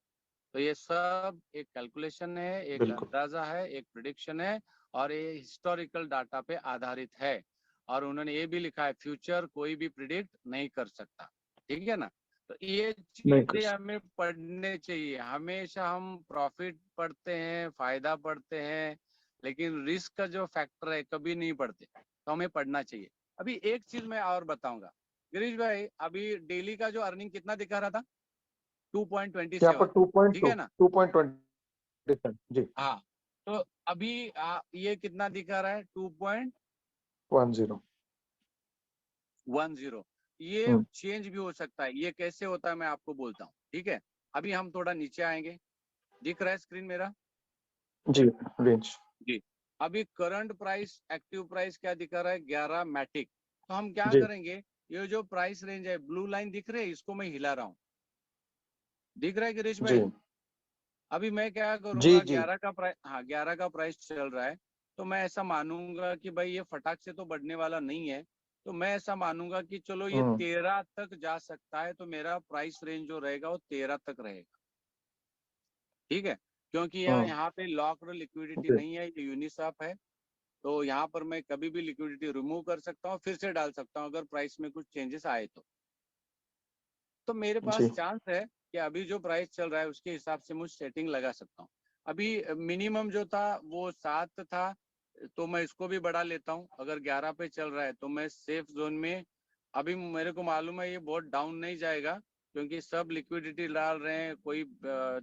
S3: तो ये सब एक कैलकुलेशन है, एक
S1: बिल्कुल
S3: अंदाजा है, एक प्रिडिक्शन है, और ये हिस्टोरिकल डाटा पे आधारित है। और उन्होंने ये भी लिखा है फ्यूचर कोई भी प्रिडिक्ट नहीं कर सकता, ठीक है ना। तो ये
S2: नहीं कर
S3: चीजें हमें पढ़ने चाहिए। हमेशा हम प्रॉफिट पढ़ते हैं, फायदा पढ़ते हैं, लेकिन रिस्क का जो फैक्टर है कभी नहीं पढ़ते, तो हमें पढ़ना चाहिए। अभी एक चीज मैं और बताऊंगा गिरीश भाई, अभी डेली का जो अर्निंग कितना दिखा रहा था,
S2: यहाँ
S3: 2.27,
S2: पर
S3: ठीक है ना।
S2: 2.20 जी
S3: हाँ, तो अभी ये कितना दिखा रहा है, 2.10।
S2: 10
S3: ये चेंज भी हो सकता है, ये कैसे होता है मैं आपको बोलता हूँ, ठीक है। अभी हम थोड़ा नीचे आएंगे, दिख रहा है स्क्रीन मेरा
S2: जी रेंज
S3: जी। अभी करंट प्राइस, एक्टिव प्राइस क्या दिखा रहा है, 11 मैटिक। तो हम क्या
S2: जी
S3: करेंगे, ये जो प्राइस रेंज है, ब्लू लाइन दिख रही है, इसको मैं हिला रहा हूँ, दिख रहा है गिरीश
S2: जी
S3: भाई। अभी मैं क्या
S2: जी
S3: करूंगा,
S2: जी
S3: 11 का प्राइस, हाँ 11 का प्राइस चल रहा है, तो मैं ऐसा मानूंगा कि भाई ये फटाक से तो बढ़ने वाला नहीं है। तो मैं ऐसा मानूंगा कि चलो ये 13 तक जा सकता है, तो मेरा प्राइस रेंज जो रहेगा वो 13 तक रहेगा, ठीक है। क्योंकि यहाँ पे लॉक्ड लिक्विडिटी
S2: जी
S3: नहीं है, ये यूनिस्वाप है। तो यहाँ पर मैं कभी भी लिक्विडिटी रिमूव कर सकता हूँ, फिर से डाल सकता हूँ अगर प्राइस में कुछ चेंजेस आए तो मेरे
S2: जी
S3: पास चांस है कि अभी जो प्राइस चल रहा है उसके हिसाब से मुझ सेटिंग लगा सकता हूँ। अभी मिनिमम जो था वो 7 था, तो मैं इसको भी बढ़ा लेता हूँ। अगर 11 पे चल रहा है तो मैं सेफ जोन में, अभी मेरे को मालूम है ये बहुत डाउन नहीं जाएगा, क्योंकि सब लिक्विडिटी डाल रहे हैं, कोई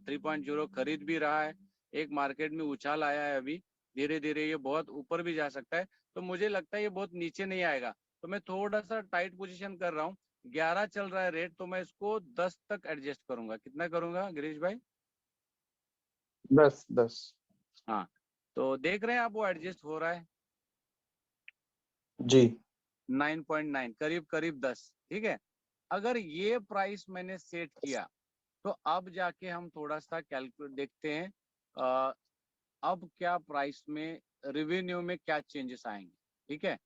S3: 3.0 खरीद भी रहा है, एक मार्केट में उछाल आया है, अभी धीरे धीरे ये बहुत ऊपर भी जा सकता है। तो मुझे लगता है ये बहुत नीचे नहीं आएगा, तो मैं थोड़ा सा टाइट पोजीशन कर रहा हूँ। 11 चल रहा है रेट, तो मैं इसको 10 तक एडजस्ट करूंगा। कितना करूंगा गिरीश भाई?
S2: 10
S3: हाँ, तो देख रहे हैं आप वो एडजस्ट हो रहा है,
S2: जी
S3: 9.9 करीब करीब 10, ठीक है। अगर ये प्राइस मैंने सेट किया, तो अब जाके हम थोड़ा सा कैलकुलेट देखते हैं, अ, अब क्या प्राइस में, रेवेन्यू में क्या चेंजेस आएंगे, ठीक है।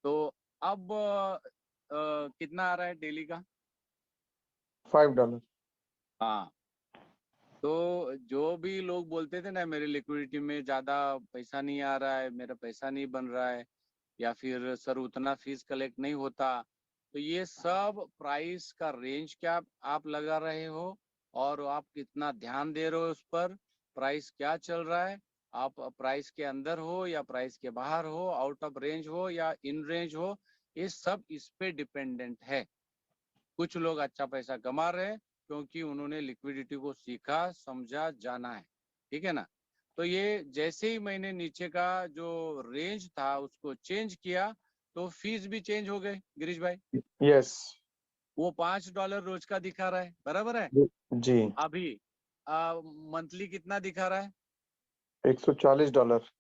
S3: तो अब कितना आ रहा है डेली का?
S2: $5
S3: हाँ, तो जो भी लोग बोलते थे ना मेरे लिक्विडिटी में ज्यादा पैसा नहीं आ रहा है, मेरा पैसा नहीं बन रहा है, या फिर सर उतना फीस कलेक्ट नहीं होता, तो ये सब प्राइस का रेंज क्या आप लगा रहे हो, और आप कितना ध्यान दे रहे हो उस पर, प्राइस क्या चल रहा है, आप प्राइस के अंदर हो या प्राइस के बाहर हो, आउट ऑफ रेंज हो या इन रेंज हो, ये सब इस पे डिपेंडेंट है। कुछ लोग अच्छा पैसा कमा रहे हैं क्योंकि उन्होंने लिक्विडिटी को सीखा, समझा, जाना है, ठीक है ना। तो ये जैसे ही मैंने नीचे का जो रेंज था उसको चेंज किया, तो फीस भी चेंज हो गए गिरीश भाई।
S2: यस
S3: वो $5 रोज का दिखा रहा है, बराबर है।
S2: जी
S3: अभी मंथली कितना दिखा रहा है,
S2: $140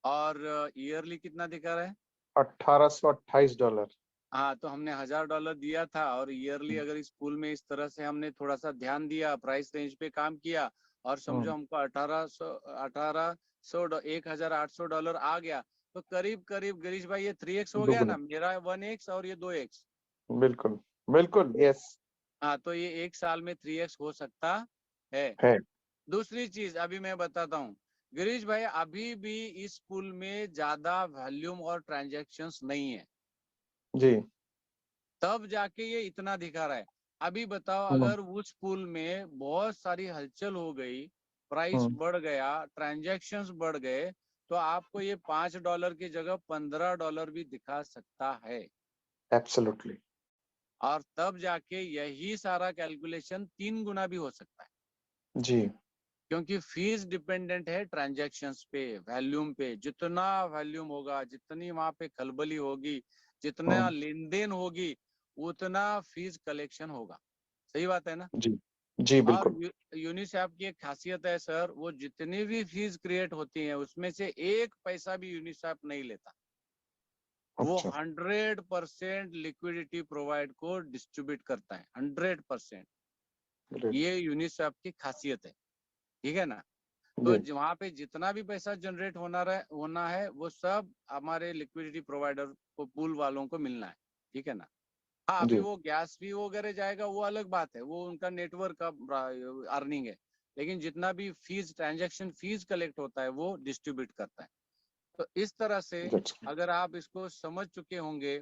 S3: और ईयरली कितना दिखा रहा है?
S2: $1828
S3: हाँ, तो हमने $1000 दिया था, और ईयरली अगर इस पूल में इस तरह से हमने थोड़ा सा ध्यान दिया, प्राइस रेंज पे काम किया, और समझो हमको 1800 $1800 $1800 आ गया, तो करीब करीब गिरीश भाई ये 3x हो गया
S2: दुगना
S3: ना, मेरा 1x और ये 2x।
S2: बिल्कुल बिल्कुल यस
S3: हाँ, तो ये एक साल में 3x हो सकता है।
S2: है
S3: दूसरी चीज अभी मैं बताता हूँ गिरीश भाई, अभी भी इस पूल में ज्यादा वॉल्यूम और ट्रांजेक्शन्स नहीं है,
S2: जी
S3: तब जाके ये इतना दिखा रहा है। अभी बताओ,
S2: हम्म,
S3: अगर उस पूल में बहुत सारी हलचल हो गई, प्राइस
S2: हम्म,
S3: बढ़ गया, ट्रांजैक्शंस बढ़ गए, तो आपको ये $5 की जगह $15 भी दिखा सकता है।
S2: एब्सोल्युटली
S3: और तब जाके यही सारा कैलकुलेशन 3 गुना भी हो सकता है,
S2: जी
S3: क्योंकि फीस डिपेंडेंट है ट्रांजैक्शंस पे, वॉल्यूम पे। जितना वॉल्यूम होगा, जितनी वहां पे खलबली होगी, जितना लेन देन होगी, उतना फीस कलेक्शन होगा। सही बात है ना।
S2: जी जी
S3: और
S2: बिल्कुल
S3: यूनिसेफ की एक खासियत है सर, वो जितनी भी फीस क्रिएट होती है उसमें से 1 पैसा भी यूनिसेफ नहीं लेता। वो
S2: अच्छा
S3: 100% लिक्विडिटी प्रोवाइड को डिस्ट्रीब्यूट करता है, 100%।
S2: ग्रेट
S3: ये यूनिसेफ की खासियत है, ठीक है ना। तो
S2: जी
S3: वहां पे जितना भी पैसा जनरेट होना है वो सब हमारे लिक्विडिटी प्रोवाइडर को, पूल वालों को मिलना है, ठीक है ना। हाँ, अभी
S2: जी
S3: वो गैस फी वगैरह जाएगा वो अलग बात है, वो उनका नेटवर्क का अर्निंग है, लेकिन जितना भी फीस, ट्रांजैक्शन फीस कलेक्ट होता है वो डिस्ट्रीब्यूट करता है। तो इस तरह से
S2: That's great.
S3: अगर आप इसको समझ चुके होंगे,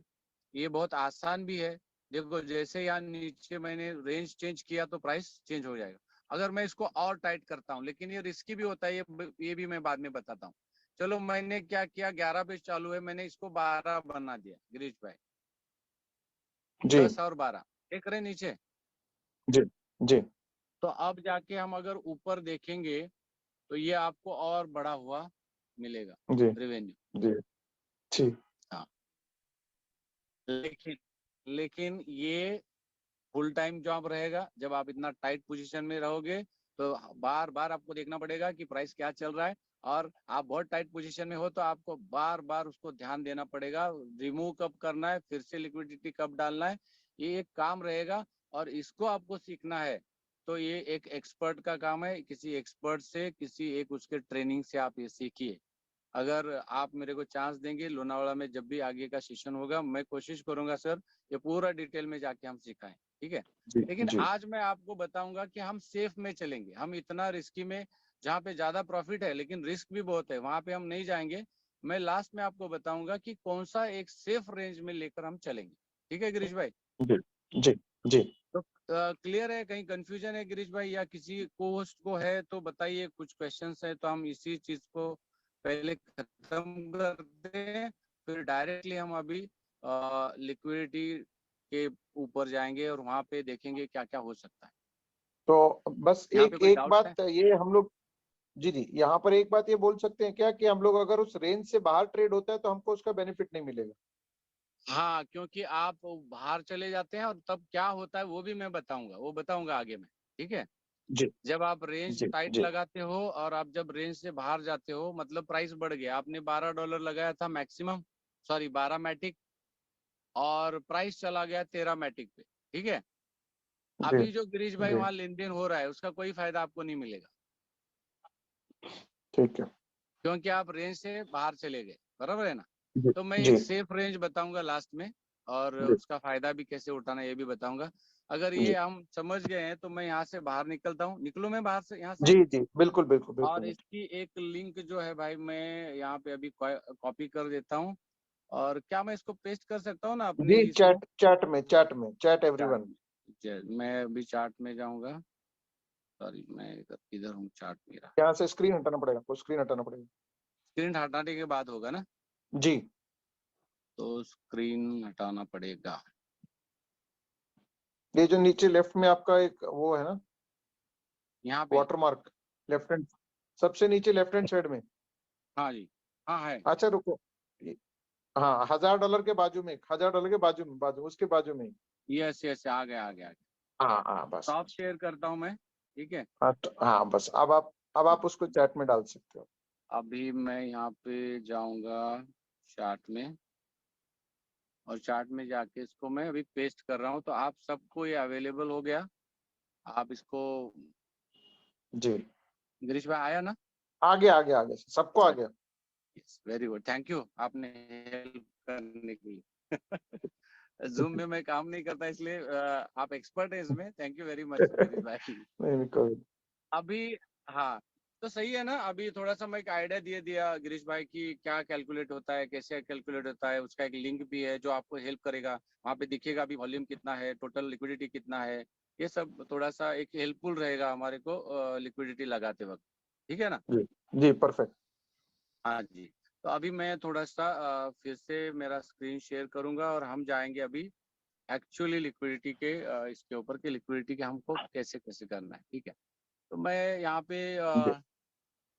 S3: ये बहुत आसान भी है। देखो जैसे यहाँ नीचे मैंने रेंज चेंज किया तो प्राइस चेंज हो जाएगा। अगर मैं इसको और टाइट करता हूँ, लेकिन ये रिस्की भी होता है, ये भी मैं बाद में बताता हूँ। चलो मैंने क्या किया, 11 पे चालू है, मैंने इसको 12 बना दिया गिरीश भाई,
S2: जी
S3: 10 और 12 देख रहे नीचे।
S2: जी जी
S3: तो अब जाके हम अगर ऊपर देखेंगे तो ये आपको और बड़ा हुआ मिलेगा
S2: जी
S3: रेवेन्यू।
S2: जी जी
S3: हाँ, लेकिन लेकिन ये फुल टाइम जॉब रहेगा। जब आप इतना टाइट पोजीशन में रहोगे तो बार बार आपको देखना पड़ेगा कि प्राइस क्या चल रहा है, और आप बहुत टाइट पोजीशन में हो तो आपको बार बार उसको ध्यान देना पड़ेगा, रिमूव कब करना है, फिर से लिक्विडिटी कब डालना है, ये एक काम रहेगा। और इसको आपको सीखना है तो ये एक एक्सपर्ट का काम है, किसी एक्सपर्ट से, किसी एक उसके ट्रेनिंग से आप ये सीखिए। अगर आप मेरे को चांस देंगे, लोनावाला में जब भी आगे का सेशन होगा, मैं कोशिश करूंगा सर ये पूरा डिटेल में जाके हम सिखाएं, ठीक है।
S2: जी
S3: लेकिन
S2: जी
S3: आज मैं आपको बताऊंगा कि हम सेफ में चलेंगे। हम इतना रिस्की में, जहाँ पे ज्यादा प्रॉफिट है लेकिन रिस्क भी बहुत है, वहां पे हम नहीं जाएंगे। मैं लास्ट में आपको बताऊंगा कि कौन सा एक सेफ रेंज में लेकर हम चलेंगे, ठीक है गिरीश भाई।
S2: जी जी जी
S3: तो क्लियर है, कहीं कंफ्यूजन है गिरीश भाई, या किसी को होस्ट को है तो बताइए, कुछ क्वेश्चंस है तो हम इसी चीज को पहले खत्म करते हैं, फिर डायरेक्टली हम अभी लिक्विडिटी के ऊपर जाएंगे और वहां पे देखेंगे क्या क्या हो सकता है।
S2: तो बस
S3: यहाँ
S2: एक
S3: पे कोई
S2: एक
S3: डाउट्स है?
S2: बात ये हम लोग, जी जी, यहाँ पर एक बात ये बोल सकते हैं क्या कि हम लोग अगर उस रेंज से बाहर ट्रेड होता है तो हमको उसका बेनिफिट नहीं मिलेगा?
S3: हाँ, क्योंकि आप बाहर चले जाते हैं और तब क्या होता है वो भी मैं बताऊंगा, वो बताऊंगा आगे में, ठीक है।
S2: जी
S3: जब आप रेंज
S2: जी
S3: टाइट
S2: जी
S3: लगाते हो और आप जब रेंज से बाहर जाते हो, मतलब प्राइस बढ़ गया, आपने $12 लगाया था मैक्सिमम, सॉरी 12 मैटिक, और प्राइस चला गया 13 मैटिक पे, ठीक है।
S2: जी
S3: अभी जो गिरीश भाई
S2: जी
S3: वहां लेन देन हो रहा है उसका कोई फायदा आपको नहीं मिलेगा,
S2: ठीक है।
S3: क्योंकि आप रेंज से बाहर चले गए, बराबर है ना।
S2: जी
S3: तो मैं
S2: जी
S3: एक सेफ रेंज बताऊंगा लास्ट में, और
S2: जी
S3: उसका फायदा भी कैसे उठाना ये भी बताऊंगा। अगर
S2: जी
S3: ये हम समझ गए हैं तो मैं यहाँ से बाहर निकलता हूँ, निकलूँ मैं बाहर से, यहाँ से।
S2: जी जी बिल्कुल बिल्कुल
S3: और
S2: बिल्कुल।
S3: इसकी एक लिंक जो है भाई मैं यहाँ पे अभी कॉपी कर देता हूँ। और क्या मैं इसको पेस्ट कर सकता हूँ ना अपने
S2: जी
S3: इसमें?
S2: Chat
S3: chart
S2: everyone.
S3: में, मैं अभी चार्ट में जाऊंगा। सॉरी, मैं इधर हूँ चार्ट मेरा।
S2: यहाँ से स्क्रीन हटाना पड़ेगा, आपको स्क्रीन हटाना पड़ेगा।
S3: स्क्रीन हटाने के बाद होगा ना?
S2: जी,
S3: तो स्क्रीन हटाना पड़ेगा।
S2: ये जो नीचे लेफ्ट में आपका एक वो है ना,
S3: यहाँ पे?
S2: वाटरमार्क, लेफ्ट हैंड, सबसे नीचे लेफ्ट हैंड साइड में।
S3: हाँ जी, हाँ है।
S2: अच्छा रुको, हाँ, $1000 के बाजू में, $1000 के बाजू उसके बाजू में।
S3: यस यस, आ गया आ गया आ गया।
S2: हाँ हाँ बस
S3: टॉप
S2: बस।
S3: शेयर करता हूँ मैं, ठीक है।
S2: हाँ हाँ बस, अब आप उसको चैट में डाल सकते हो।
S3: अभी मैं यहाँ पे जाऊंगा चार्ट में, और चार्ट में जाके इसको मैं अभी पेस्ट कर रहा हूँ, तो आप सबको ये अवेलेबल हो गया। आप इसको,
S2: जी,
S3: गिरीश भाई आया ना?
S2: आ गया सबको आ गया।
S3: वेरी गुड, थैंक यू, आपने हेल्प करने के लिए। जूम में मैं काम नहीं करता, इसलिए आप एक्सपर्ट है इसमें, thank you very much Girish भाई।
S2: नहीं कोई।
S3: अभी, हाँ, तो सही है ना। अभी थोड़ा सा मैं एक आइडिया दे दिया गिरीश भाई कि क्या कैलकुलेट होता है, कैसे कैलकुलेट होता है, उसका एक लिंक भी है जो आपको हेल्प करेगा। वहाँ पे दिखेगा अभी वॉल्यूम कितना है, टोटल लिक्विडिटी कितना है, ये सब थोड़ा सा एक हेल्पफुल रहेगा हमारे को लिक्विडिटी लगाते वक्त, ठीक है ना।
S2: जी जी परफेक्ट।
S3: हाँ जी। तो अभी मैं थोड़ा सा फिर से मेरा स्क्रीन शेयर करूंगा और हम जाएंगे अभी एक्चुअली लिक्विडिटी के इसके ऊपर, कि लिक्विडिटी के हमको कैसे कैसे करना है, ठीक है। तो मैं यहाँ पे
S2: जी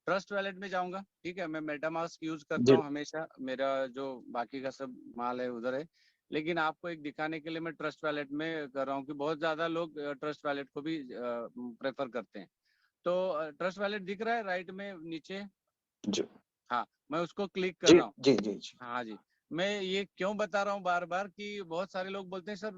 S3: ट्रस्ट वैलेट में जाऊंगा, ठीक है। मैं मेटामास्क यूज करता
S2: जी
S3: हूँ हमेशा, मेरा जो बाकी का सब माल है उधर है, लेकिन आपको एक दिखाने के लिए मैं ट्रस्ट वैलेट में कर रहा हूँ कि बहुत ज्यादा लोग ट्रस्ट वैलेट को भी प्रेफर करते हैं। तो ट्रस्ट वैलेट दिख रहा है राइट में नीचे?
S2: जी
S3: हाँ, मैं उसको क्लिक कर
S2: जी
S3: रहा हूँ।
S2: जी जी जी
S3: हाँ जी। मैं ये क्यों बता रहा हूँ बार बार, कि बहुत सारे लोग बोलते हैं सर,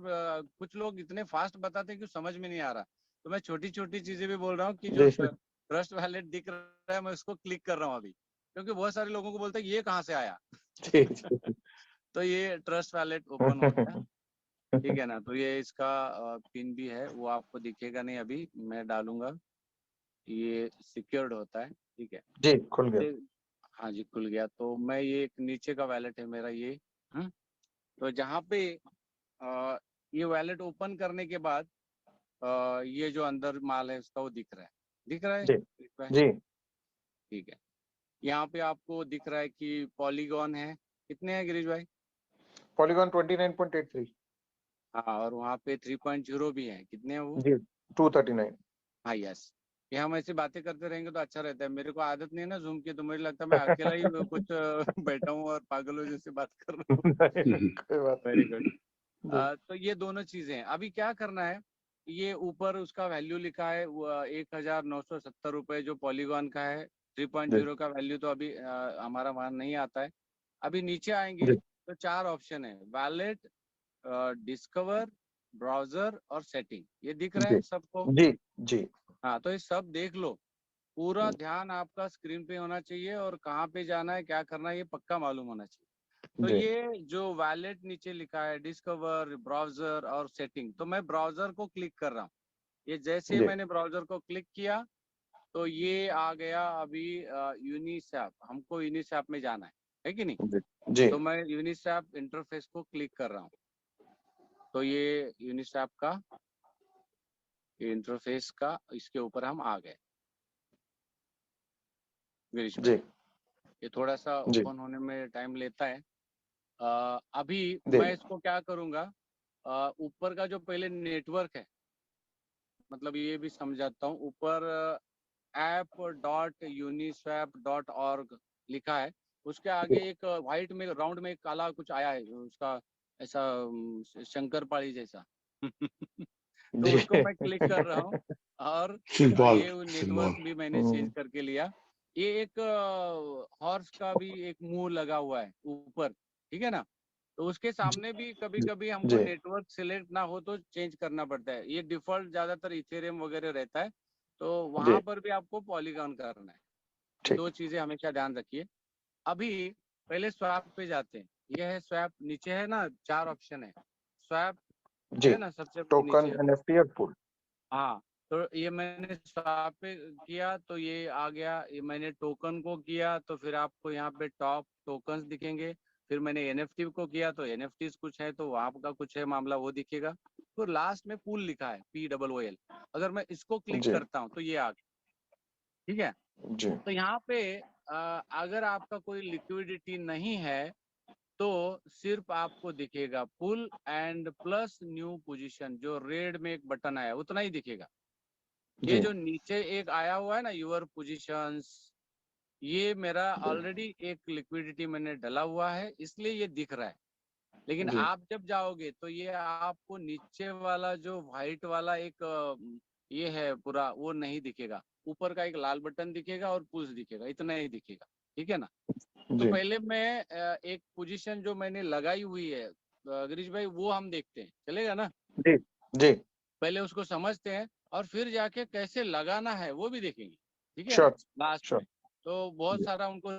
S3: कुछ लोग इतने फास्ट बताते हैं कि समझ में नहीं आ रहा। तो मैं छोटी छोटी चीजें भी बोल रहा हूँ कि जो
S2: जी
S3: ट्रस्ट वैलेट दिख रहा है मैं उसको क्लिक कर रहा हूँ अभी, क्योंकि बहुत सारे लोगों को बोलते हैं ये कहाँ से आया।
S2: जी जी
S3: तो ये ट्रस्ट वैलेट ओपन हो गया, ठीक है ना। तो ये इसका पिन भी है, वो आपको दिखेगा नहीं, अभी मैं डालूंगा। ये सिक्योर्ड होता है, ठीक है।
S2: जी खुल गया।
S3: ये, हाँ जी खुल गया। तो मैं ये एक नीचे का वैलेट है मेरा ये। तो जहाँ पे ये वैलेट ओपन करने के बाद ये जो अंदर माल है उसका वो दिख रहा है
S2: जी जी
S3: ठीक है। यहाँ पे आपको दिख रहा है कि पॉलीगॉन है, कितने हैं गिरीश भाई?
S2: पॉलीगॉन 29.83
S3: हाँ, और वहाँ पे 3.0 भी है, कितने हैं वो?
S2: जी 239।
S3: हाँ यस। ये हम ऐसी बातें करते रहेंगे तो अच्छा रहता है। मेरे को आदत नहीं है ना जूम की, तो मुझे लगता है मैं अकेला ही कुछ बैठा हूँ और पागलों जैसे बात कर रहा हूँ।
S2: कोई बात
S3: वेरी गुड।
S2: जी
S3: तो ये दोनों चीजें हैं। अभी क्या करना है, ये ऊपर उसका वैल्यू लिखा है 1970 रुपए जो पॉलीगॉन का है। 3.0 का वैल्यू तो अभी हमारा वहां नहीं आता है। अभी नीचे आएंगे
S2: जी
S3: तो 4 ऑप्शन है, वैलेट, डिस्कवर, ब्राउजर और सेटिंग। ये दिख रहा है
S2: जी
S3: सबको?
S2: जी जी
S3: हाँ, तो ये सब देख लो। पूरा ध्यान आपका स्क्रीन पे होना चाहिए और कहाँ पे जाना है क्या करना है ये पक्का मालूम होना चाहिए। तो
S2: जी
S3: ये जो वैलेट नीचे लिखा है, डिस्कवर, ब्राउजर और सेटिंग, तो मैं ब्राउजर को क्लिक कर रहा हूँ। ये जैसे
S2: जी
S3: मैंने ब्राउजर को क्लिक किया तो ये आ गया अभी यूनिसैप। हमको यूनिसैप में जाना है कि नहीं?
S2: जी जी
S3: तो मैं यूनिसैप इंटरफेस को क्लिक कर रहा हूँ। तो ये यूनिसैप का इंटरफेस का इसके ऊपर हम आ गए गिरीश भाई।
S2: जी
S3: ये थोड़ा सा
S2: जी
S3: ओपन होने में टाइम लेता है। अभी
S2: जी
S3: मैं इसको क्या करूँगा, ऊपर का जो पहले नेटवर्क है, मतलब ये भी समझाता हूँ। ऊपर app.uniswap.org लिखा है, उसके आगे एक व्हाइट में राउंड में एक काला कुछ आया है उसका, ऐसा शंकरपाली जैसा। तो
S2: जी
S3: उसको मैं क्लिक कर रहा हूँ और
S4: सिंबल
S3: ये
S4: सिंबल
S3: नेटवर्क भी मैंने चेंज करके लिया। ये एक हॉर्स का भी एक मुंह लगा हुआ है ऊपर, ठीक है ना? तो उसके सामने भी कभी कभी हमको
S2: जी
S3: नेटवर्क सिलेक्ट ना हो तो चेंज करना पड़ता है। ये डिफॉल्ट ज्यादातर इथेरियम वगैरह रहता है, तो
S2: जी
S3: वहां पर भी आपको पॉलीगॉन करना है। ये
S2: ठीक
S3: दो चीजें हमेशा ध्यान रखिए। अभी पहले स्वैप पे जाते हैं। ये है स्वैप, नीचे है ना 4 ऑप्शन है। स्वैप
S2: जी
S3: है ना सबसे
S2: टोकन
S3: नीचे।
S2: एनएफटी और पूल
S3: हाँ, तो ये मैंने स्वैप पे किया तो ये आ गया। ये मैंने टोकन को किया तो फिर आपको यहाँ पे टॉप टोकन्स दिखेंगे। फिर मैंने एनएफटी को किया तो एनएफटी कुछ है तो वहाँ का कुछ है मामला, वो दिखेगा। तो लास्ट में पूल लिखा है POOL। अगर मैं इसको क्लिक
S2: जी
S3: करता हूँ तो ये आ गया, ठीक है।
S2: जी
S3: तो यहाँ पे अगर आपका कोई लिक्विडिटी नहीं है तो सिर्फ आपको दिखेगा pull and plus new position, जो रेड में एक बटन आया उतना ही दिखेगा। ये
S2: जी
S3: जो नीचे एक आया हुआ है ना यूर पोजीशंस, ये मेरा ऑलरेडी एक लिक्विडिटी मैंने डाला हुआ है इसलिए ये दिख रहा है। लेकिन
S2: जी
S3: आप जब जाओगे तो ये आपको नीचे वाला जो व्हाइट वाला एक ये है पूरा, वो नहीं दिखेगा। ऊपर का एक लाल बटन दिखेगा और पुश दिखेगा, इतना ही दिखेगा, ठीक है ना? तो
S2: जी
S3: पहले मैं एक पोजीशन जो मैंने लगाई हुई है गिरीश भाई, वो हम देखते हैं, चलेगा ना?
S2: जी जी
S3: पहले उसको समझते हैं और फिर जाके कैसे लगाना है वो भी देखेंगे, ठीक है ना?
S2: श्योर
S3: लास्ट
S2: श्योर
S3: में तो बहुत सारा उनको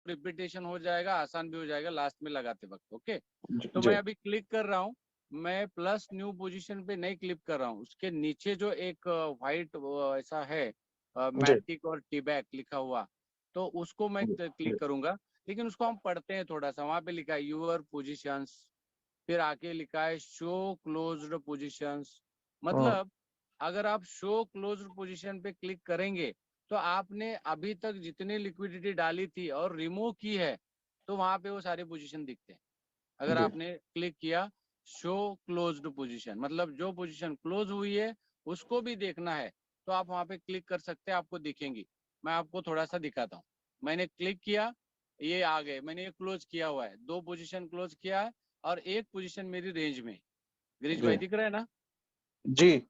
S3: रिपीटेशन हो जाएगा, आसान भी हो जाएगा लास्ट में लगाते वक्त। ओके, तो
S2: जी
S3: मैं अभी क्लिक कर रहा हूँ। मैं प्लस न्यू पोजीशन पे नहीं क्लिक कर रहा हूँ, उसके नीचे जो एक व्हाइट ऐसा है
S2: जी
S3: मैटिक और टीबैक लिखा हुआ, तो उसको मैं
S2: जी
S3: क्लिक करूंगा। लेकिन उसको हम पढ़ते हैं थोड़ा सा। वहां पे लिखा है यूर पोजीशंस, फिर आके लिखा है शो क्लोज्ड पोजीशंस। मतलब अगर आप शो क्लोज्ड पोजीशन पे क्लिक करेंगे तो आपने अभी तक जितनी लिक्विडिटी डाली थी और रिमूव की है तो वहां पे वो सारे पोजीशन दिखते हैं। अगर
S2: जी
S3: आपने क्लिक किया शो क्लोज्ड पोजीशन, मतलब जो पोजीशन क्लोज हुई है उसको भी देखना है तो आप वहां पे क्लिक कर सकते हैं, आपको दिखेंगी। मैं आपको थोड़ा सा दिखाता हूँ। मैंने क्लिक किया, ये आ गए। मैंने ये क्लोज किया हुआ है, 2 पोजीशन क्लोज किया है और एक पोजीशन मेरी रेंज में। गिरीश
S2: जी
S3: भाई दिख रहा है ना?
S2: जी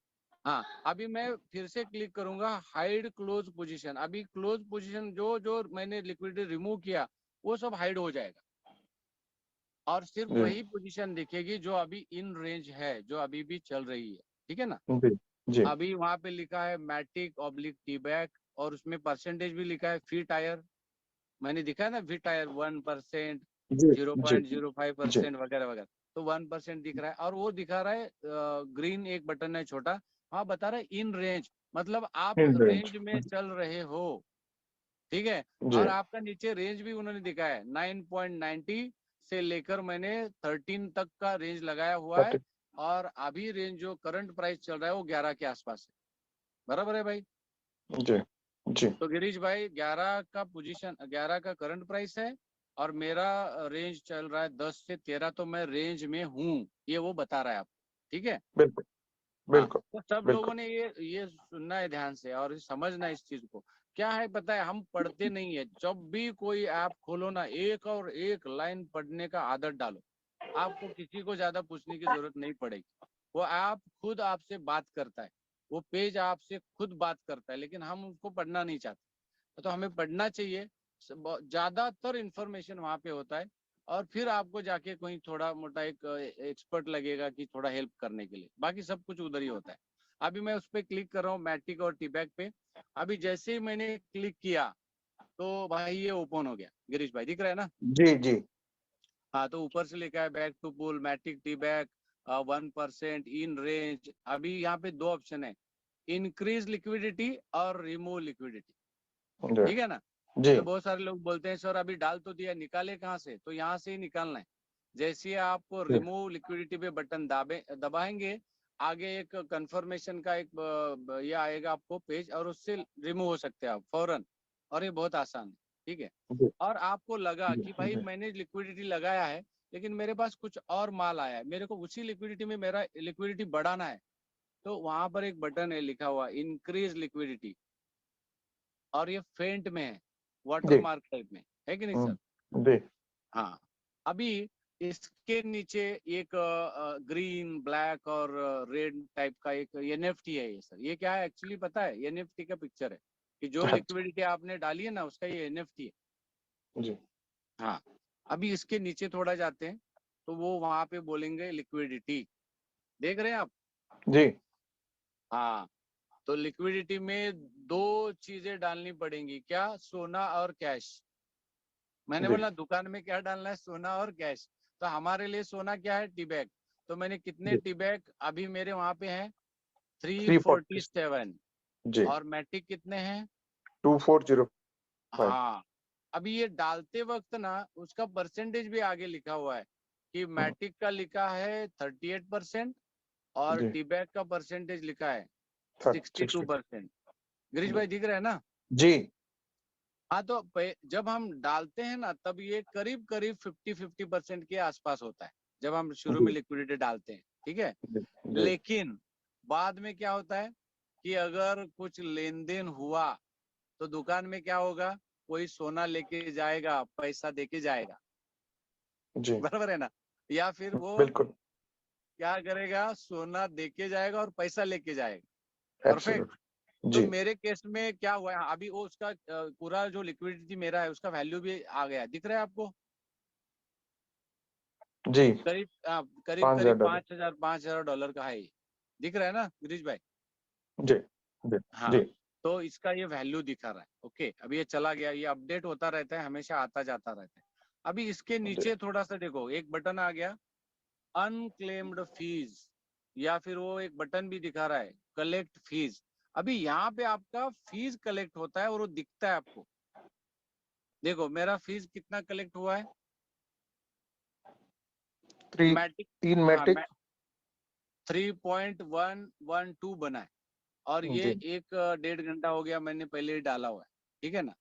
S3: हाँ, अभी मैं फिर से क्लिक करूंगा हाइड क्लोज पोजीशन। अभी क्लोज पोजीशन जो जो मैंने लिक्विडिटी रिमूव किया वो सब हाइड हो जाएगा और सिर्फ
S2: जी
S3: वही पोजीशन दिखेगी जो अभी इन रेंज है, जो अभी भी चल रही है, ठीक है ना?
S2: जी जी
S3: अभी वहां पे लिखा है मैटिक ऑब्लिक टीबैक और उसमें परसेंटेज भी लिखा है फी टायर। मैंने दिखा है ना फी टायर 1%,
S2: जी जी
S3: 0.05% वगैरह वगैरह। तो 1% दिख रहा है और वो दिखा रहा है ग्रीन एक बटन है छोटा, हाँ बता रहा है इन रेंज, मतलब आप
S2: इन रेंज
S3: रेंज में चल रहे हो। ठीक है।
S2: जी
S3: और आपका नीचे रेंज भी उन्होंने दिखाया है 9.90 से लेकर मैंने 13 तक का रेंज लगाया हुआ है, और अभी रेंज जो करंट प्राइस चल रहा है वो 11 के आसपास है। बराबर है भाई।
S2: जी जी
S3: तो गिरीश भाई 11 का पोजीशन, 11 का करंट प्राइस है, और मेरा रेंज चल रहा है 10 से 13, तो मैं रेंज में हूँ, ये वो बता रहा है आपको। ठीक है।
S2: बिल्कुल
S3: हाँ,
S2: बिल्कुल
S3: तो सब
S2: बिल्कुल
S3: लोगों ने ये सुनना है ध्यान से और समझना है इस चीज को। क्या है पता है, हम पढ़ते नहीं है। जब भी कोई ऐप खोलो ना, एक और एक लाइन पढ़ने का आदत डालो, आपको किसी को ज्यादा पूछने की जरूरत नहीं पड़ेगी। वो ऐप खुद आपसे बात करता है, वो पेज आपसे खुद बात करता है, लेकिन हम उसको पढ़ना नहीं चाहते। तो हमें पढ़ना चाहिए। ज्यादातर इंफॉर्मेशन वहां पे होता है, और फिर आपको जाके कोई थोड़ा मोटा एक एक्सपर्ट लगेगा कि थोड़ा हेल्प करने के लिए, बाकी सब कुछ उधर ही होता है। अभी मैं उस पर क्लिक कर रहा हूँ, मैटिक और टीबैक पे। अभी जैसे ही मैंने क्लिक किया तो भाई ये ओपन हो गया। गिरीश भाई दिख रहा है ना?
S2: जी जी
S3: हाँ, तो ऊपर से लिखा है बैक टू पुल मैटिक टीबैक 1% इन रेंज। अभी यहाँ पे दो ऑप्शन है, इंक्रीज लिक्विडिटी और रिमूव लिक्विडिटी।
S2: जी
S3: ठीक है ना?
S2: जी
S3: तो बहुत सारे लोग बोलते हैं सर अभी डाल तो दिया, निकाले कहाँ से? तो यहाँ से ही निकालना है। जैसे ही आप
S2: जी
S3: रिमूव लिक्विडिटी पे बटन दबाएंगे, आगे एक कंफर्मेशन का एक ये आएगा आपको पेज, और उससे रिमूव हो सकते हैं आप फौरन। और ये बहुत आसान है। ठीक है।
S2: जी
S3: और आपको लगा
S2: जी
S3: कि भाई
S2: जी
S3: मैंने लिक्विडिटी लगाया है, लेकिन मेरे पास कुछ और माल आया है, मेरे को उसी लिक्विडिटी में मेरा लिक्विडिटी बढ़ाना है, तो वहां पर एक बटन है लिखा हुआ इंक्रीज लिक्विडिटी, और ये फेंट में है, वाटर
S2: जी
S3: मार्क टाइप में है कि नहीं सर?
S2: जी
S3: हाँ। अभी इसके नीचे एक ग्रीन ब्लैक और रेड टाइप का एक एनएफटी है। ये सर ये क्या है एक्चुअली पता है? एनएफटी का पिक्चर है कि जो
S2: अच्छा
S3: लिक्विडिटी आपने डाली है ना, उसका ये एनएफटी है।
S2: जी
S3: हाँ। अभी इसके नीचे थोड़ा जाते हैं, तो वो वहां पे बोलेंगे लिक्विडिटी। देख रहे हैं आप?
S2: जी
S3: हाँ। तो लिक्विडिटी में दो चीजें डालनी पड़ेंगी, क्या? सोना और कैश। मैंने
S2: जी
S3: बोला दुकान में क्या डालना है? सोना और कैश। तो हमारे लिए सोना क्या है? Tea bag. तो मैंने कितने
S2: जी
S3: टी बैग अभी मेरे वहां पे हैं?
S2: 340
S3: 347।
S2: जी
S3: और मैटिक कितने हैं?
S2: 2405
S3: हाँ। अभी ये डालते वक्त ना उसका परसेंटेज भी आगे लिखा हुआ है कि मैटिक का लिखा है 38%, और
S2: जी
S3: टी बैग का परसेंटेज लिखा है
S2: 60
S3: 62%। गिरीश
S2: जी
S3: भाई दिख रहा है ना?
S2: जी
S3: हाँ, तो जब हम डालते हैं ना, तब ये करीब करीब 50% के आसपास होता है, जब हम शुरू में
S2: जी
S3: लिक्विडिटी डालते हैं। ठीक है।
S2: जी जी
S3: लेकिन बाद में क्या होता है कि अगर कुछ लेन देन हुआ, तो दुकान में क्या होगा? कोई सोना लेके जाएगा, पैसा देके जाएगा।
S2: जी
S3: बराबर है ना? या फिर वो
S2: बिल्कुल
S3: क्या करेगा? सोना देके जाएगा और पैसा लेके जाएगा। परफेक्ट।
S2: एब्सोल्युट
S3: तो
S2: जी
S3: मेरे केस में क्या हुआ है, अभी वो उसका पूरा जो लिक्विडिटी मेरा है उसका वैल्यू भी आ गया, दिख रहा है आपको?
S2: जी
S3: करीब करीब करीब
S2: $5000
S3: $5000 का है ये। दिख रहा है ना गिरीश भाई?
S2: जी जी
S3: हाँ।
S2: जी
S3: तो इसका ये वैल्यू दिखा रहा है। ओके, अभी ये चला गया, ये अपडेट होता रहता है, हमेशा आता जाता रहता है। अभी इसके
S2: जी
S3: नीचे थोड़ा सा देखो, एक बटन आ गया अनक्लेम्ड फीस, या फिर वो एक बटन भी दिखा रहा है कलेक्ट फीस। अभी यहाँ पे आपका फीस कलेक्ट होता है और वो दिखता है आपको। देखो मेरा फीस कितना कलेक्ट हुआ है?
S2: Three
S3: Matic.
S2: तीन
S3: हाँ,
S2: मैट्रिक
S3: 3.112 बना है, और ये
S2: जी
S3: एक 1.5 घंटा हो गया मैंने पहले ही डाला हुआ है। ठीक है ना?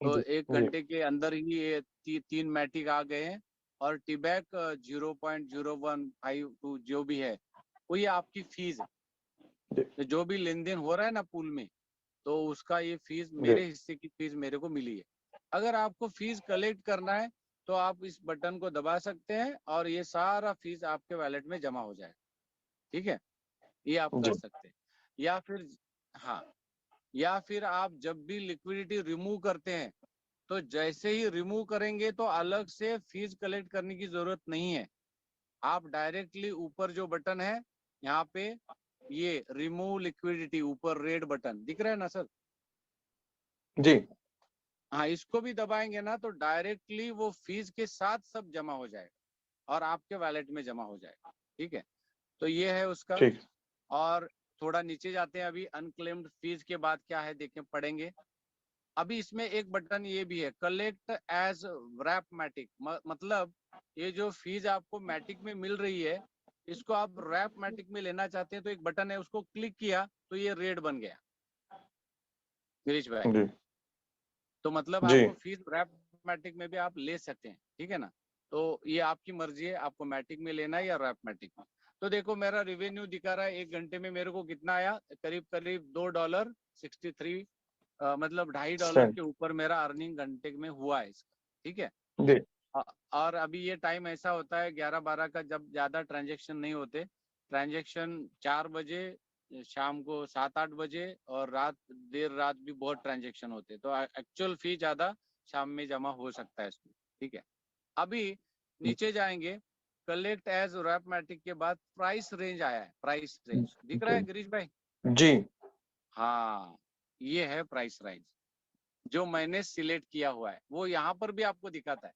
S3: तो
S2: जी
S3: 1 घंटे के अंदर ही ये 3 मैटिक आ गए हैं, और टीबैक 0.0152 जो भी है, वो ये आपकी फीस है।
S2: जी
S3: तो जो भी लेन देन हो रहा है ना पूल में, तो उसका ये फीस,
S2: जी
S3: मेरे हिस्से की फीस मेरे को मिली है। अगर आपको फीस कलेक्ट करना है, तो आप इस बटन को दबा सकते हैं, और ये सारा फीस आपके वैलेट में जमा हो जाएगा। ठीक है, ये आप
S2: जी
S3: कर सकते हैं। या फिर, हाँ, या फिर आप जब भी लिक्विडिटी रिमूव करते हैं, तो जैसे ही रिमूव करेंगे तो अलग से फीस कलेक्ट करने की जरूरत नहीं है। आप डायरेक्टली ऊपर जो बटन है यहाँ पे, ये रिमूव लिक्विडिटी, ऊपर रेड बटन दिख रहा है ना सर?
S2: जी
S3: हाँ, इसको भी दबाएंगे ना तो डायरेक्टली वो फीस के साथ सब जमा हो जाएगा, और आपके वैलेट में जमा हो जाएगा। ठीक है। तो ये है उसका।
S2: ठीक
S3: और थोड़ा नीचे जाते हैं, अभी अनक्लेम्ड फीस के बाद क्या है देखें, पढ़ेंगे। अभी इसमें एक बटन ये भी है, कलेक्ट एज रैप मैटिक, मतलब ये जो फीस आपको मैटिक में मिल रही है, इसको आप रैप मैटिक में लेना चाहते हैं तो एक बटन है, उसको क्लिक किया तो ये रेड बन गया गिरीश भाई।
S2: जी
S3: तो मतलब
S2: जी
S3: आपको फीस रैप मैटिक में भी आप ले सकते हैं, ठीक है ना। तो ये आपकी मर्जी है, आपको मैटिक में लेना है या रैप मैटिक में। तो देखो मेरा रिवेन्यू दिखा रहा है 1 घंटे में मेरे को कितना आया, करीब करीब $2.63, मतलब $2.50
S2: सेंट
S3: के ऊपर मेरा अर्निंग घंटे में हुआ है इसका, ठीक है।
S2: जी
S3: और अभी ये टाइम ऐसा होता है 11-12 का, जब ज्यादा ट्रांजेक्शन नहीं होते, ट्रांजेक्शन 4 बजे, शाम को 7-8 बजे और देर रात भी बहुत ट्रांजेक्शन होते हैं, तो एक्चुअल फी ज्यादा शाम में जमा हो सकता है इसमें, ठीक है। अभी नीचे जाएंगे, कलेक्ट एज रैपमैटिक के बाद प्राइस रेंज आया है, प्राइस रेंज दिख रहा है गिरीश भाई।
S2: जी
S3: हाँ, ये है प्राइस रेंज जो मैंने सिलेक्ट किया हुआ है, वो यहाँ पर भी आपको दिखाता है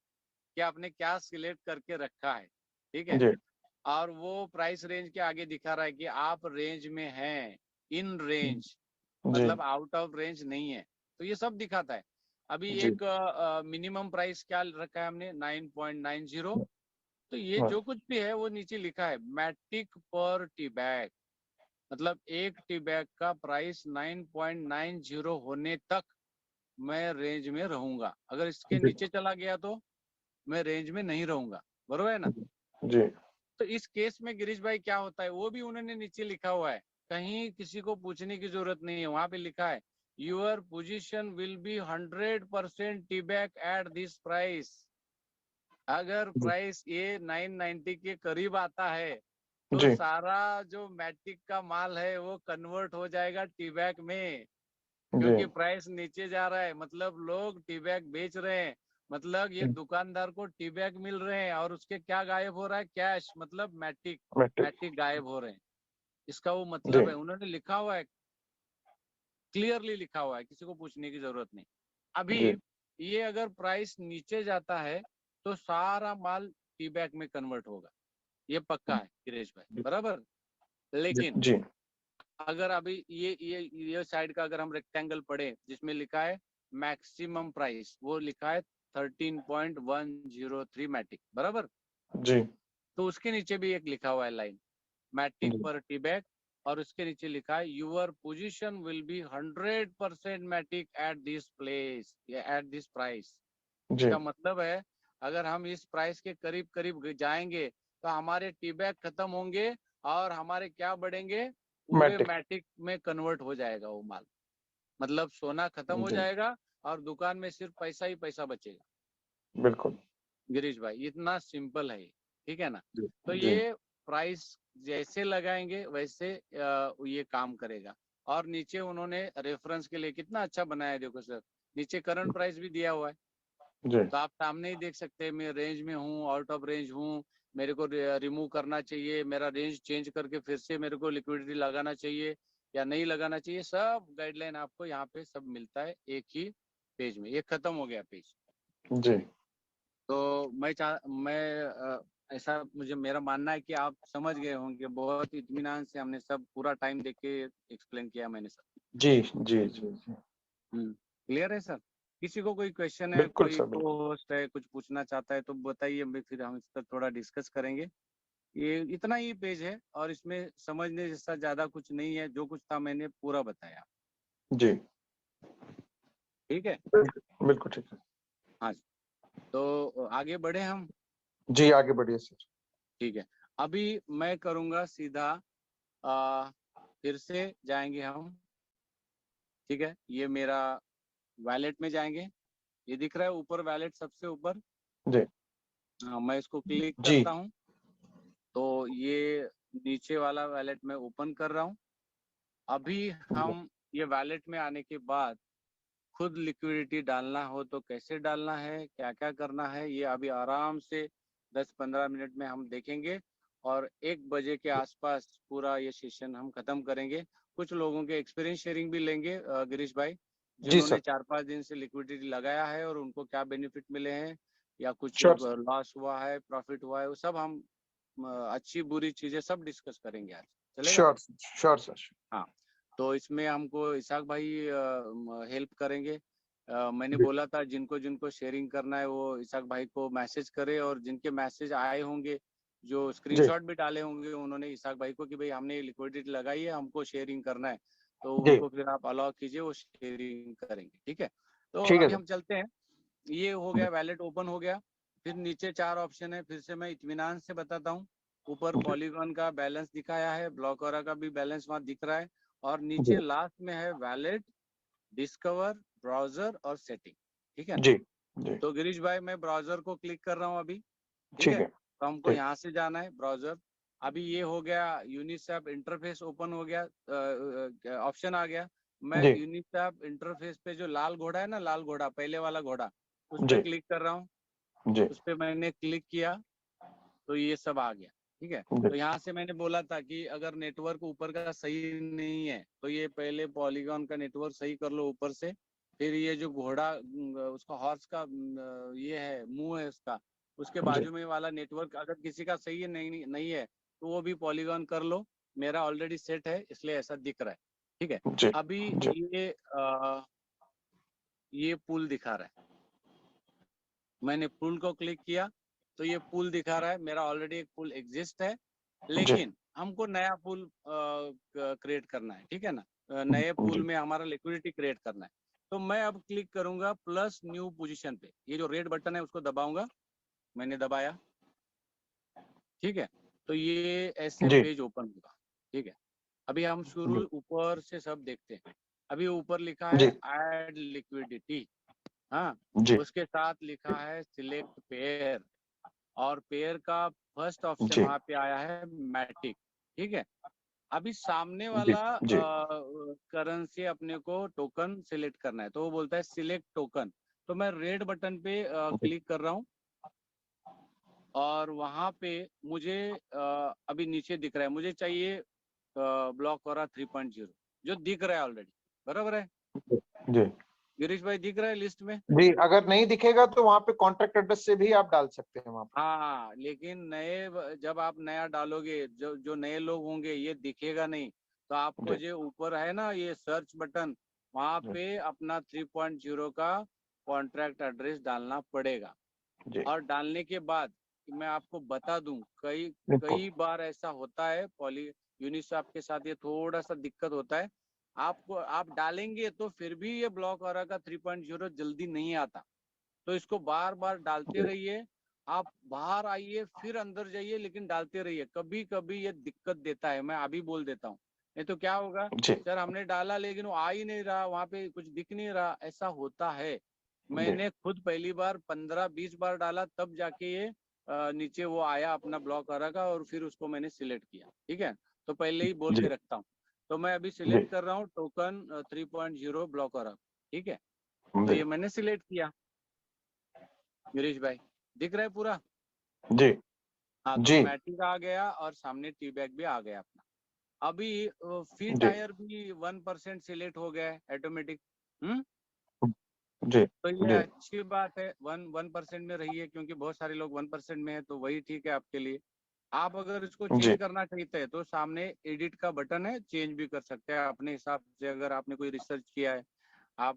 S3: कि आपने क्या सिलेक्ट करके रखा है, ठीक है।
S2: जी
S3: और वो प्राइस रेंज के आगे दिखा रहा है कि आप रेंज में हैं, इन रेंज,
S2: जी
S3: मतलब आउट ऑफ रेंज नहीं है, तो ये सब दिखाता है। अभी
S2: जी
S3: एक मिनिमम प्राइस क्या रखा है हमने, 9.90। तो ये
S2: हाँ,
S3: जो कुछ भी है वो नीचे लिखा है मैटिक पर टी बैग, मतलब एक टी बैग का प्राइस 9.90 होने तक मैं रेंज में रहूंगा, अगर इसके
S2: जी
S3: नीचे चला गया तो मैं रेंज में नहीं रहूंगा, बरोबर है ना।
S2: जी
S3: तो इस केस में गिरीश भाई क्या होता है, वो भी उन्होंने नीचे लिखा हुआ है, कहीं किसी को पूछने की जरूरत नहीं है, वहां पे लिखा है your position will be 100% tea bag at this price. अगर
S2: जी
S3: प्राइस ये 990 के करीब आता है तो
S2: जी
S3: सारा जो मैटिक का माल है वो कन्वर्ट हो जाएगा टी बैग में,
S2: जी
S3: क्योंकि प्राइस नीचे जा रहा है, मतलब लोग टी बैग बेच रहे हैं, मतलब ये दुकानदार को टी बैग मिल रहे हैं, और उसके क्या गायब हो रहा है, कैश, मतलब मैटिक,
S2: मैट्रिक
S3: मैटिक गायब हो रहे हैं, इसका वो
S2: जी
S3: मतलब है, उन्होंने लिखा हुआ है, क्लियरली लिखा हुआ है, किसी को पूछने की जरूरत नहीं। अभी
S2: जी
S3: ये अगर प्राइस नीचे जाता है तो सारा माल टी बैग में कन्वर्ट होगा, ये पक्का है गिरीश भाई, बराबर। लेकिन
S2: जी
S3: अगर अभी ये साइड का अगर हम रेक्टेंगल पढ़े जिसमें लिखा है मैक्सिमम प्राइस, वो लिखा है 13.103 मैटिक, बराबर।
S2: जी
S3: तो उसके नीचे भी एक लिखा हुआ है लाइन, मैटिक
S2: जी
S3: पर टी बैग, और उसके नीचे लिखा है your position will be 100% Matic at this place या एट दिस प्राइस।
S2: जी
S3: इसका मतलब है अगर हम इस प्राइस के करीब करीब जाएंगे तो हमारे टी बैग खत्म होंगे और हमारे क्या बढ़ेंगे, पूरे
S2: मैट्रिक
S3: मैटिक में कन्वर्ट हो जाएगा वो माल, मतलब सोना खत्म हो
S2: जी
S3: जाएगा और दुकान में सिर्फ पैसा ही पैसा बचेगा।
S2: बिल्कुल
S3: गिरीश भाई इतना सिंपल है ये, ठीक है ना।
S2: जी
S3: तो
S2: जी
S3: ये प्राइस जैसे लगाएंगे वैसे ये काम करेगा। और नीचे उन्होंने रेफरेंस के लिए कितना अच्छा बनाया है, देखो सर, नीचे करंट प्राइस भी दिया हुआ है,
S2: जी
S3: तो आप सामने ही देख सकते हैं मैं रेंज में हूँ, आउट ऑफ रेंज हूँ, मेरे को रिमूव करना चाहिए, मेरा रेंज चेंज करके फिर से मेरे को लिक्विडिटी लगाना चाहिए या नहीं लगाना चाहिए, सब गाइडलाइन आपको यहाँ पे सब मिलता है एक ही पेज में। ये खत्म हो गया पेज।
S2: जी
S3: तो ऐसा मुझे मेरा मानना है कि आप समझ गए होंगे, बहुत इत्मीनान से हमने सब पूरा टाइम देख के एक्सप्लेन किया मैंने सब।
S2: जी जी जी जी
S3: क्लियर है सर। किसी को कोई क्वेश्चन है,
S2: बिल्कुल
S3: कोई
S2: सर
S3: को
S2: बिल्कुल
S3: होस्ट है कुछ पूछना चाहता है तो बताइए, फिर हम इस पर थोड़ा डिस्कस करेंगे। ये इतना ही पेज है और इसमें समझने जैसा ज्यादा कुछ नहीं है, जो कुछ था मैंने पूरा बताया,
S2: जी
S3: ठीक है।
S2: बिल्कुल ठीक है
S3: हाँ जी, तो आगे बढ़े हम,
S2: जी आगे बढ़िए सर
S3: ठीक है। अभी मैं करूँगा सीधा, आ, फिर से जाएंगे हम, ठीक है। ये मेरा वैलेट में जाएंगे, ये दिख रहा है ऊपर वैलेट सबसे ऊपर,
S2: जी
S3: हाँ, मैं इसको क्लिक
S2: जी
S3: करता हूँ तो ये नीचे वाला वैलेट में ओपन कर रहा हूँ। अभी हम ये वैलेट में आने के बाद खुद लिक्विडिटी डालना हो तो कैसे डालना है, क्या क्या करना है, ये अभी आराम से 10-15 मिनट में हम देखेंगे और 1 बजे के आसपास पूरा ये सेशन हम खत्म करेंगे। कुछ लोगों के एक्सपीरियंस शेयरिंग भी लेंगे गिरीश भाई,
S2: जी
S3: जिन्होंने
S2: सर
S3: 4-5 दिन से लिक्विडिटी लगाया है और उनको क्या बेनिफिट मिले हैं या कुछ
S2: श्योर
S3: लॉस हुआ है, प्रॉफिट हुआ है, वो सब हम अच्छी बुरी चीजें सब डिस्कस करेंगे आज, चलेगा।
S2: श्योर श्योर सर
S3: हाँ, तो इसमें हमको इसाक भाई हेल्प करेंगे, मैंने
S2: जी।
S3: बोला था जिनको जिनको शेयरिंग करना है वो इसाक भाई को मैसेज करे, और जिनके मैसेज आए होंगे, जो स्क्रीनशॉट भी डाले होंगे उन्होंने इसाक भाई को कि भाई हमने लिक्विडिटी लगाई है, हमको शेयरिंग करना है, तो
S2: जी।
S3: उनको फिर आप अलाउ कीजिए, वो शेयरिंग करेंगे। ठीक है, तो
S2: ठीक है
S3: अभी
S2: सर।
S3: हम चलते हैं। ये हो गया, वैलेट ओपन हो गया। फिर नीचे 4 ऑप्शन है, फिर से मैं इत्मीनान से बताता हूँ। ऊपर
S2: जी।
S3: पॉलीगॉन का बैलेंस दिखाया है, ब्लॉकरा का भी बैलेंस वहां दिख रहा है, और
S2: जी।
S3: नीचे लास्ट में है वैलेट, डिस्कवर, ब्राउजर और सेटिंग। ठीक है,
S2: जी। जी।
S3: तो गिरीश भाई मैं ब्राउजर को क्लिक कर रहा हूँ अभी। ठीक
S2: ठीक
S3: है,
S2: है।
S3: तो हमको
S2: ठीक।
S3: यहाँ से जाना है ब्राउजर। अभी ये हो गया, यूनिसैप इंटरफेस ओपन हो गया, ऑप्शन आ गया। मैं
S2: जी।
S3: यूनिसैप इंटरफेस पे जो लाल घोड़ा है ना, लाल घोड़ा पहले वाला घोड़ा, उस
S2: जी।
S3: पर क्लिक कर रहा हूँ।
S2: जी।
S3: उस पर मैंने क्लिक किया तो ये सब आ गया। ठीक है,
S2: जी।
S3: तो यहाँ से मैंने बोला था कि अगर नेटवर्क ऊपर का सही नहीं है तो ये पहले पॉलीगॉन का नेटवर्क सही कर लो ऊपर से, फिर ये जो घोड़ा उसका हॉर्स का ये है, मुंह है उसका, उसके
S2: जी।
S3: बाजू में वाला नेटवर्क अगर किसी का सही है नहीं नहीं है तो वो भी पॉलीगॉन कर लो। मेरा ऑलरेडी सेट है इसलिए ऐसा दिख रहा है। ठीक है,
S2: जी।
S3: अभी
S2: जी।
S3: ये पुल दिखा रहा है, मैंने पुल को क्लिक किया तो ये पुल दिखा रहा है, मेरा ऑलरेडी एक पुल एग्जिस्ट है,
S2: जी।
S3: लेकिन हमको नया पुल क्रिएट करना है। ठीक है ना, नए पुल
S2: जी।
S3: में हमारा लिक्विडिटी क्रिएट करना है। तो मैं अब क्लिक करूंगा प्लस न्यू पोजीशन पे, ये जो रेड बटन है उसको दबाऊंगा, मैंने दबाया। ठीक है, तो ये ऐसे
S2: जी।
S3: पेज ओपन होगा। ठीक है, अभी हम शुरू
S2: जी।
S3: ऊपर से सब देखते हैं। अभी ऊपर लिखा
S2: जी।
S3: है ऐड लिक्विडिटी, हाँ,
S2: जी।
S3: उसके साथ लिखा है सिलेक्ट पेयर, और पेयर का फर्स्ट ऑप्शन
S2: जी।
S3: वहां पे आया है मैटिक। ठीक है, अभी सामने
S2: जी।
S3: वाला
S2: जी।
S3: करेंसी अपने को टोकन सिलेक्ट करना है, तो वो बोलता है सिलेक्ट टोकन। तो मैं रेड बटन पे क्लिक कर रहा हूँ, और वहां पे मुझे अभी नीचे दिख रहा है, मुझे चाहिए ब्लॉक और 3.0 जो दिख रहा है ऑलरेडी, बराबर है
S2: जी।
S3: गिरीश भाई, दिख रहा है लिस्ट में।
S2: जी, अगर नहीं दिखेगा तो वहाँ पे कॉन्ट्रैक्ट एड्रेस से भी आप डाल सकते हैं वहाँ पे।
S3: हाँ, लेकिन जब आप नया डालोगे, जो जो नए लोग होंगे ये दिखेगा नहीं, तो आपको
S2: जी।
S3: जो ऊपर है ना ये सर्च बटन, वहां
S2: जी।
S3: पे अपना 3.0 का कॉन्ट्रैक्ट एड्रेस डालना पड़ेगा।
S2: जी।
S3: और डालने के बाद मैं आपको बता दूं, कई
S2: बिल्कुल।
S3: कई बार ऐसा होता है, पॉली यूनिसैप के साथ ये थोड़ा सा दिक्कत होता है। आप डालेंगे तो फिर भी ये ब्लॉक और का 3.0 जल्दी नहीं आता, तो इसको बार बार डालते
S2: जी।
S3: रहिए। आप बाहर आइए फिर अंदर जाइए, लेकिन डालते रहिए, कभी कभी ये दिक्कत देता है, मैं अभी बोल देता हूँ। नहीं तो क्या होगा,
S2: जी।
S3: सर हमने डाला लेकिन वो आ ही नहीं रहा, वहां पे कुछ दिख नहीं रहा, ऐसा होता है।
S2: जी।
S3: मैंने खुद पहली बार 15-20 बार डाला, तब जाके ये नीचे वो आया अपना ब्लॉक आ रहा का, और फिर उसको मैंने सिलेक्ट किया। ठीक है, तो पहले ही बोल
S2: जी।
S3: के रखता हूँ। तो मैं अभी
S2: जी।
S3: सिलेक्ट कर रहा हूँ टोकन 3.0 ब्लॉक आ रहा। ठीक है, तो
S2: जी।
S3: ये मैंने सिलेक्ट किया। गिरीश भाई, दिख रहा है पूरा?
S2: जी।
S3: हाँ, तो
S2: जी।
S3: मैटिक आ गया और सामने टी बैग भी आ गया अपना। अभी फी
S2: जी।
S3: टायर भी 1% सिलेक्ट हो गया है ऑटोमेटिक।
S2: जी।
S3: तो ये
S2: जी।
S3: अच्छी बात है, 1% में रही है, क्योंकि बहुत सारे लोग 1% में है, तो वही ठीक है आपके लिए। आप अगर इसको
S2: जी।
S3: चेंज करना चाहते हैं तो सामने एडिट का बटन है, चेंज भी कर सकते हैं अपने हिसाब से। अगर आपने कोई रिसर्च किया है, आप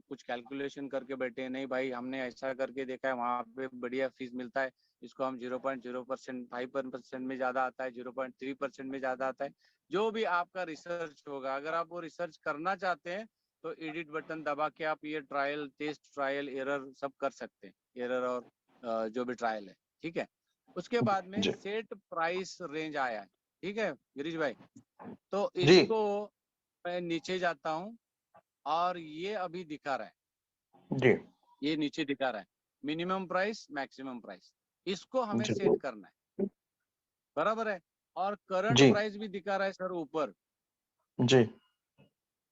S3: कुछ कैलकुलेशन करके बैठे हैं, नहीं भाई हमने ऐसा करके देखा है, वहाँ पे बढ़िया फीस मिलता है, इसको हम 0.0%, 5% में ज्यादा आता है, 0.3% में ज्यादा आता है, जो भी आपका रिसर्च होगा, अगर आप वो रिसर्च करना चाहते हैं तो एडिट बटन दबा के आप ये ट्रायल, टेस्ट, ट्रायल, एरर सब कर सकते हैं, एरर और जो भी ट्रायल है। ठीक है, उसके बाद में
S2: जी।
S3: सेट प्राइस रेंज आया है। ठीक है गिरीश भाई, तो
S2: जी।
S3: इसको मैं नीचे जाता हूँ, और ये अभी दिखा रहा है,
S2: जी।
S3: ये नीचे दिखा रहा है मिनिमम प्राइस, मैक्सिमम प्राइस, इसको हमें
S2: जी।
S3: सेट करना है, बराबर है। और करंट
S2: जी।
S3: प्राइस भी दिखा रहा है सर ऊपर,
S2: जी।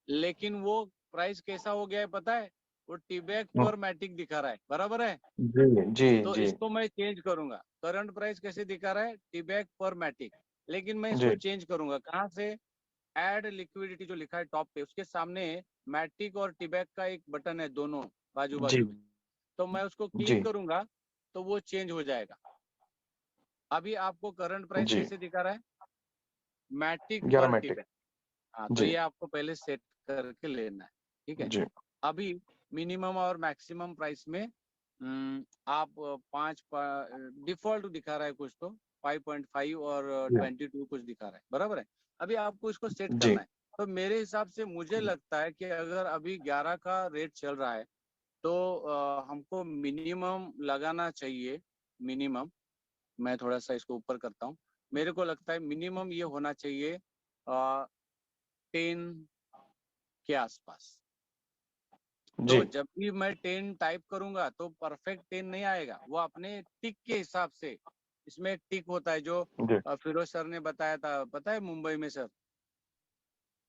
S3: लेकिन वो प्राइस कैसा हो गया है पता है, वो टीबैक पर मैटिक दिखा रहा है, बराबर है।
S2: जी। जी।
S3: तो
S2: जी।
S3: इसको मैं चेंज करूंगा, करंट प्राइस कैसे दिखा रहा है, टीबैक पर मैटिक, लेकिन मैं इसको
S2: जी।
S3: चेंज करूंगा कहाँ से, ऐड लिक्विडिटी जो लिखा है टॉप पे, उसके सामने मैटिक और टीबैक का एक बटन है, दोनों बाजू
S2: जी।
S3: बाजू में, तो मैं उसको
S2: जी।
S3: क्लिक करूंगा तो वो चेंज हो जाएगा। अभी आपको करंट प्राइस
S2: जी।
S3: कैसे दिखा रहा है, मैटिक
S2: 11
S3: पर
S2: मैट्रिक।
S3: टीबैक। हाँ, तो
S2: जी।
S3: ये आपको पहले सेट करके लेना है। ठीक है,
S2: जी।
S3: अभी मिनिमम और मैक्सिमम प्राइस में आप 5 डिफॉल्ट दिखा रहा है कुछ तो 5.5 और 22 कुछ दिखा रहा है, बराबर है। अभी आपको इसको सेट
S2: जी
S3: करना है। तो मेरे हिसाब से मुझे लगता है कि अगर अभी 11 का रेट चल रहा है तो हमको मिनिमम लगाना चाहिए। मिनिमम मैं थोड़ा सा इसको ऊपर करता हूँ। मेरे को लगता है मिनिमम ये होना चाहिए 10 के आसपास।
S2: जी
S3: तो जब भी मैं 10 टाइप करूंगा तो परफेक्ट 10 नहीं आएगा, वो अपने टिक के हिसाब से। इसमें एक टिक होता है जो
S2: जी
S3: फिरोज सर ने बताया था, पता है मुंबई में सर,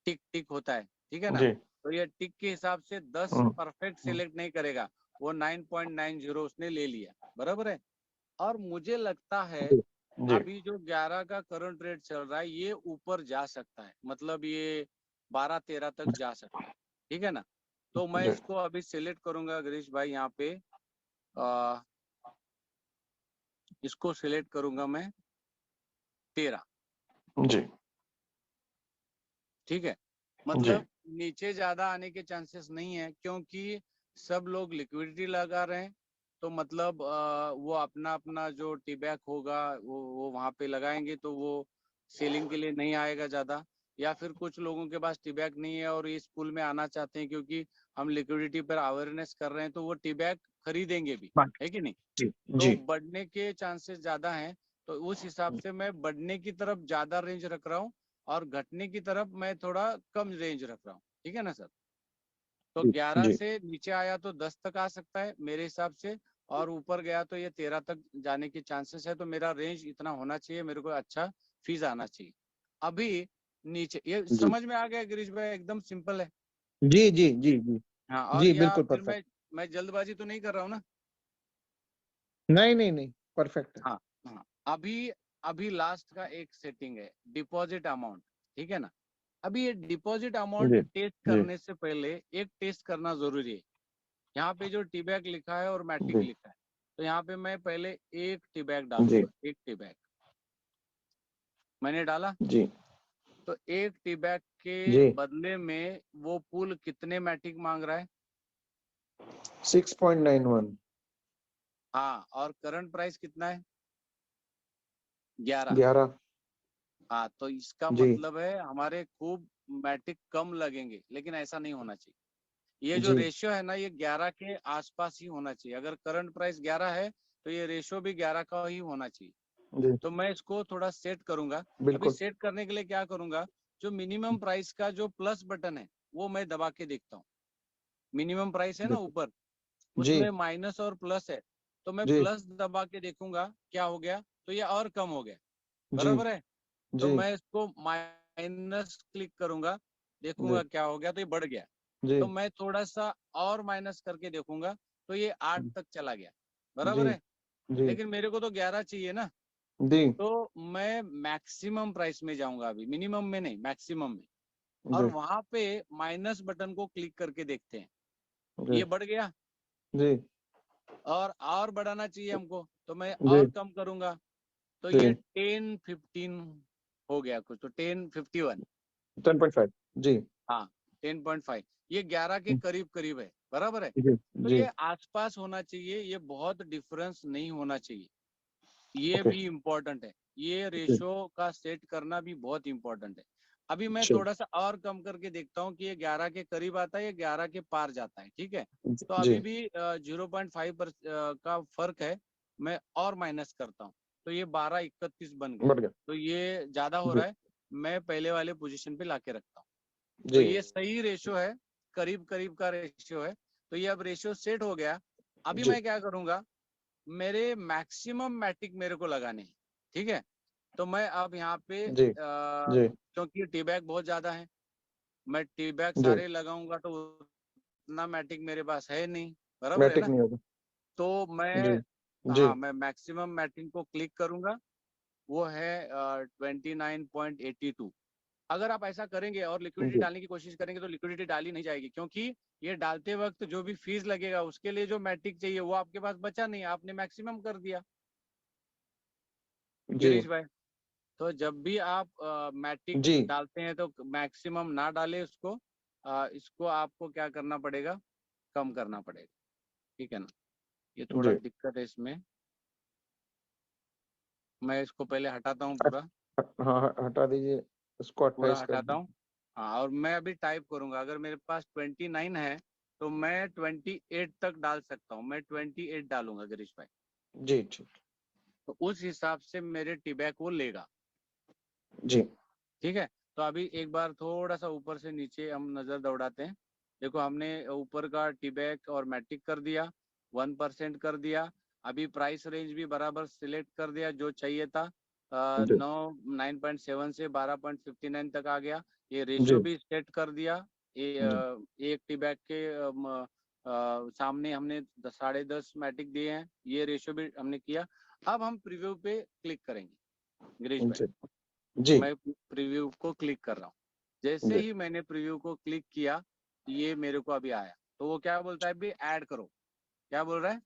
S3: टिक टिक होता है, ठीक है ना।
S2: जी
S3: तो ये टिक के हिसाब से 10
S2: हम्म,
S3: परफेक्ट सिलेक्ट नहीं करेगा, वो 9.90 उसने ले लिया, बराबर है। और मुझे लगता है
S2: जी जी
S3: अभी जो 11 का करंट रेट चल रहा है ये ऊपर जा सकता है, मतलब ये 12-13 तक जा सकता है, ठीक है ना। तो मैं
S2: जी
S3: इसको अभी सिलेक्ट करूंगा गिरीश भाई, यहाँ पे आ, इसको सिलेक्ट करूंगा मैं 13,
S2: जी
S3: ठीक है।
S2: जी
S3: मतलब नीचे ज्यादा आने के चांसेस नहीं है, क्योंकि सब लोग लिक्विडिटी लगा रहे हैं। तो मतलब वो अपना अपना जो टी बैक होगा वो वहां पे लगाएंगे, तो वो सेलिंग के लिए नहीं आएगा ज्यादा। या फिर कुछ लोगों के पास टी बैक नहीं है और इस पुल में आना चाहते हैं क्योंकि हम लिक्विडिटी पर अवेयरनेस कर रहे हैं, तो वो टी बैक खरीदेंगे भी, है कि नहीं।
S2: जी
S3: तो
S2: जी
S3: बढ़ने के चांसेस ज्यादा हैं। तो उस हिसाब से मैं बढ़ने की तरफ ज्यादा रेंज रख रहा हूँ और घटने की तरफ मैं थोड़ा कम रेंज रख रहा हूँ, ठीक है ना सर। तो 11
S2: जी
S3: से नीचे आया तो 10 तक आ सकता है मेरे हिसाब से, और ऊपर गया तो ये 13 तक जाने के चांसेस है। तो मेरा रेंज इतना होना चाहिए, मेरे को अच्छा फीस आना चाहिए। अभी नीचे ये
S2: जी
S3: समझ में आ गया गिरीश भाई, एकदम सिंपल है।
S2: जी जी जी जी
S3: हाँ, और
S2: जी
S3: या
S2: बिल्कुल
S3: फिर
S2: परफेक्ट।
S3: मैं जल्दबाजी तो नहीं कर रहा हूँ ना।
S2: नहीं नहीं नहीं परफेक्ट है।
S3: हाँ हाँ। अभी अभी लास्ट का एक सेटिंग है डिपॉजिट अमाउंट, ठीक है ना। अभी ये डिपॉजिट अमाउंट
S2: जी
S3: टेस्ट
S2: जी
S3: करने से पहले एक टेस्ट करना जरूरी है। यहाँ पे जो टी बैग लिखा है और मैटिक
S2: जी
S3: लिखा है, तो यहाँ पे मैं पहले एक टी बैग
S2: जी
S3: डालूंगा। एक टी बैग मैंने डाला,
S2: जी
S3: तो एक टी बैग के
S2: जी
S3: बदले में वो पुल कितने मैटिक मांग रहा है।
S2: 6.91
S3: हाँ, और करंट प्राइस कितना है 11।
S2: 11
S3: हाँ, तो इसका
S2: जी
S3: मतलब है हमारे खूब मैटिक कम लगेंगे, लेकिन ऐसा नहीं होना चाहिए। ये जो
S2: जी
S3: रेशियो है ना, ये 11 के आसपास ही होना चाहिए। अगर करंट प्राइस 11 है तो ये रेशियो भी 11 का ही होना चाहिए।
S2: जी
S3: तो मैं इसको थोड़ा सेट करूंगा। अभी
S2: बिल्कुल
S3: सेट करने के लिए क्या करूंगा, जो मिनिमम प्राइस का जो प्लस बटन है वो मैं दबा के देखता हूँ। मिनिमम प्राइस है ना
S2: बिल्कुल
S3: ऊपर,
S2: जी
S3: उसमें माइनस और प्लस है, तो मैं
S2: जी
S3: प्लस दबा के देखूंगा क्या हो गया, तो ये और कम हो गया,
S2: जी
S3: बराबर है। तो
S2: जी
S3: मैं इसको माइनस क्लिक करूंगा,
S2: जी
S3: देखूंगा क्या हो गया, तो ये बढ़ गया।
S2: जी
S3: तो मैं थोड़ा सा और माइनस करके देखूंगा, तो ये 8 तक चला गया,
S2: जी
S3: बराबर है।
S2: जी
S3: लेकिन मेरे को तो 11 चाहिए ना।
S2: जी
S3: तो मैं मैक्सिमम प्राइस में जाऊंगा, अभी मिनिमम में नहीं, मैक्सिमम में। और
S2: जी
S3: वहां पे माइनस बटन को क्लिक करके देखते हैं,
S2: जी
S3: ये बढ़ गया।
S2: जी
S3: और बढ़ाना चाहिए हमको, तो मैं
S2: जी
S3: और कम करूंगा, तो
S2: जी
S3: ये 10-15 हो गया कुछ, तो 10-51।
S2: 10.5 जी
S3: 10.5, ये 11 के करीब करीब है, बराबर है।
S2: जी
S3: तो
S2: जी
S3: ये आसपास होना चाहिए, ये बहुत डिफरेंस नहीं होना चाहिए। ये
S2: ओके
S3: भी इम्पोर्टेंट है, ये
S2: जी
S3: रेशो का सेट करना भी बहुत इम्पोर्टेंट है। अभी मैं
S2: जी
S3: थोड़ा सा और कम करके देखता हूँ कि ये 11 के करीब आता है या 11 के पार जाता है, ठीक है। तो
S2: जी
S3: अभी भी 0.5 का फर्क है। मैं और माइनस करता हूँ, तो ये 12-31 बन गया।
S2: बढ़ गया
S3: तो ये ज्यादा हो
S2: जी
S3: रहा है, मैं पहले वाले पोजीशन पे लाके रखता हूँ। तो
S2: जी
S3: ये सही रेशियो है, करीब करीब का रेशियो है। तो ये अब रेशियो सेट हो गया। अभी
S2: जी
S3: मैं क्या करूंगा, मेरे मैक्सिमम मैटिक मेरे को लगाने हैं, ठीक है। तो मैं अब यहाँ पे
S2: जी जी
S3: क्योंकि टी बैग बहुत ज्यादा है, मैं टी बैग
S2: जी
S3: सारे लगाऊंगा तो उतना मैटिक मेरे पास है नहीं, बराबर है
S2: मैट्रिक
S3: ना।
S2: नहीं होगा
S3: तो
S2: जी
S3: मैं,
S2: जी
S3: हाँ, मैं मैक्सिमम मैटिक को क्लिक करूंगा, वो है 29.82। अगर आप ऐसा करेंगे और लिक्विडिटी
S2: जी
S3: डालने की कोशिश करेंगे तो लिक्विडिटी डाली नहीं जाएगी, क्योंकि ये डालते वक्त जो भी फीस लगेगा उसके लिए जो मैट्रिक चाहिए वो आपके पास बचा नहीं, आपने मैक्सिमम कर दिया,
S2: जी
S3: गिरीश भाई। तो जब भी आप मैट्रिक
S2: जी
S3: डालते हैं तो मैक्सिमम ना डालें उसको। इसको आपको क्या करना पड़ेगा, कम करना पड़ेगा, ठीक है ना। ये थोड़ा
S2: जी
S3: दिक्कत है इसमें, मैं इसको पहले हटाता हूँ पूरा,
S2: हाँ, हटा दीजिए, इसको
S3: पूरा
S2: 28 कर
S3: हटाता
S2: दीजिए।
S3: हूँ। हाँ, और मैं अभी टाइप करूंगा, अगर मेरे पास 29 है तो मैं 28 तक डाल सकता हूँ, मैं 28 डालूंगा गिरीश भाई,
S2: जी ठीक।
S3: तो उस हिसाब से मेरे टी बैग वो लेगा,
S2: जी
S3: ठीक है। तो अभी एक बार थोड़ा सा ऊपर से नीचे हम नजर दौड़ाते हैं। देखो हमने ऊपर का टी बैग और मैट्रिक कर दिया, 1% कर दिया, अभी प्राइस रेंज भी बराबर सिलेक्ट कर दिया जो चाहिए था,
S2: जी
S3: 9.7 से 12.59 तक आ गया। ये
S2: जी
S3: रेशियो भी सेट कर दिया, ये एक टी बैग के सामने हमने 10.5 मैट्रिक दिए हैं, ये रेशियो भी हमने किया। अब हम प्रीव्यू पे क्लिक करेंगे गिरीश भाई,
S2: जी जी
S3: मैं प्रीव्यू को क्लिक कर रहा हूँ। जैसे
S2: जी
S3: ही मैंने प्रीव्यू को क्लिक किया, ये मेरे को अभी आया, तो वो क्या बोलता है, अभी ऐड करो, क्या बोल रहा है,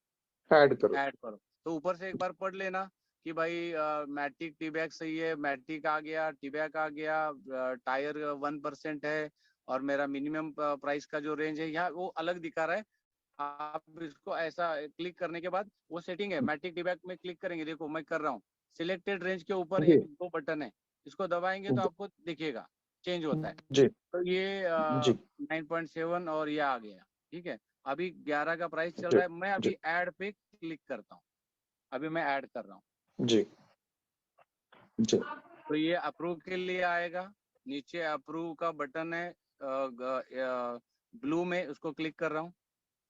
S2: ऐड करो।
S3: ऐड करो। तो ऊपर से एक बार पढ़ लेना कि भाई मैट्रिक टी बैग सही है, मैट्रिक आ गया, टी बैग आ गया, टायर 1% है, और मेरा मिनिमम प्राइस का जो रेंज है यहाँ वो अलग दिखा रहा है। आप इसको ऐसा क्लिक करने के बाद वो सेटिंग है, मैट्रिक टी बैग में क्लिक करेंगे, देखो मैं कर रहा हूँ, सिलेक्टेड रेंज के ऊपर
S2: जी
S3: एक दो बटन है, इसको दबाएंगे तो आपको दिखेगा चेंज होता है।
S2: जी
S3: तो ये
S2: जी
S3: 9.7 और ये आ गया, ठीक है। अभी 11 का प्राइस चल
S2: जी
S3: रहा है, मैं
S2: जी
S3: अभी ऐड पे क्लिक करता हूँ, अभी मैं ऐड कर रहा हूँ।
S2: जी जी
S3: तो ये अप्रूव के लिए आएगा, नीचे अप्रूव का बटन है ब्लू में, उसको क्लिक कर रहा हूँ।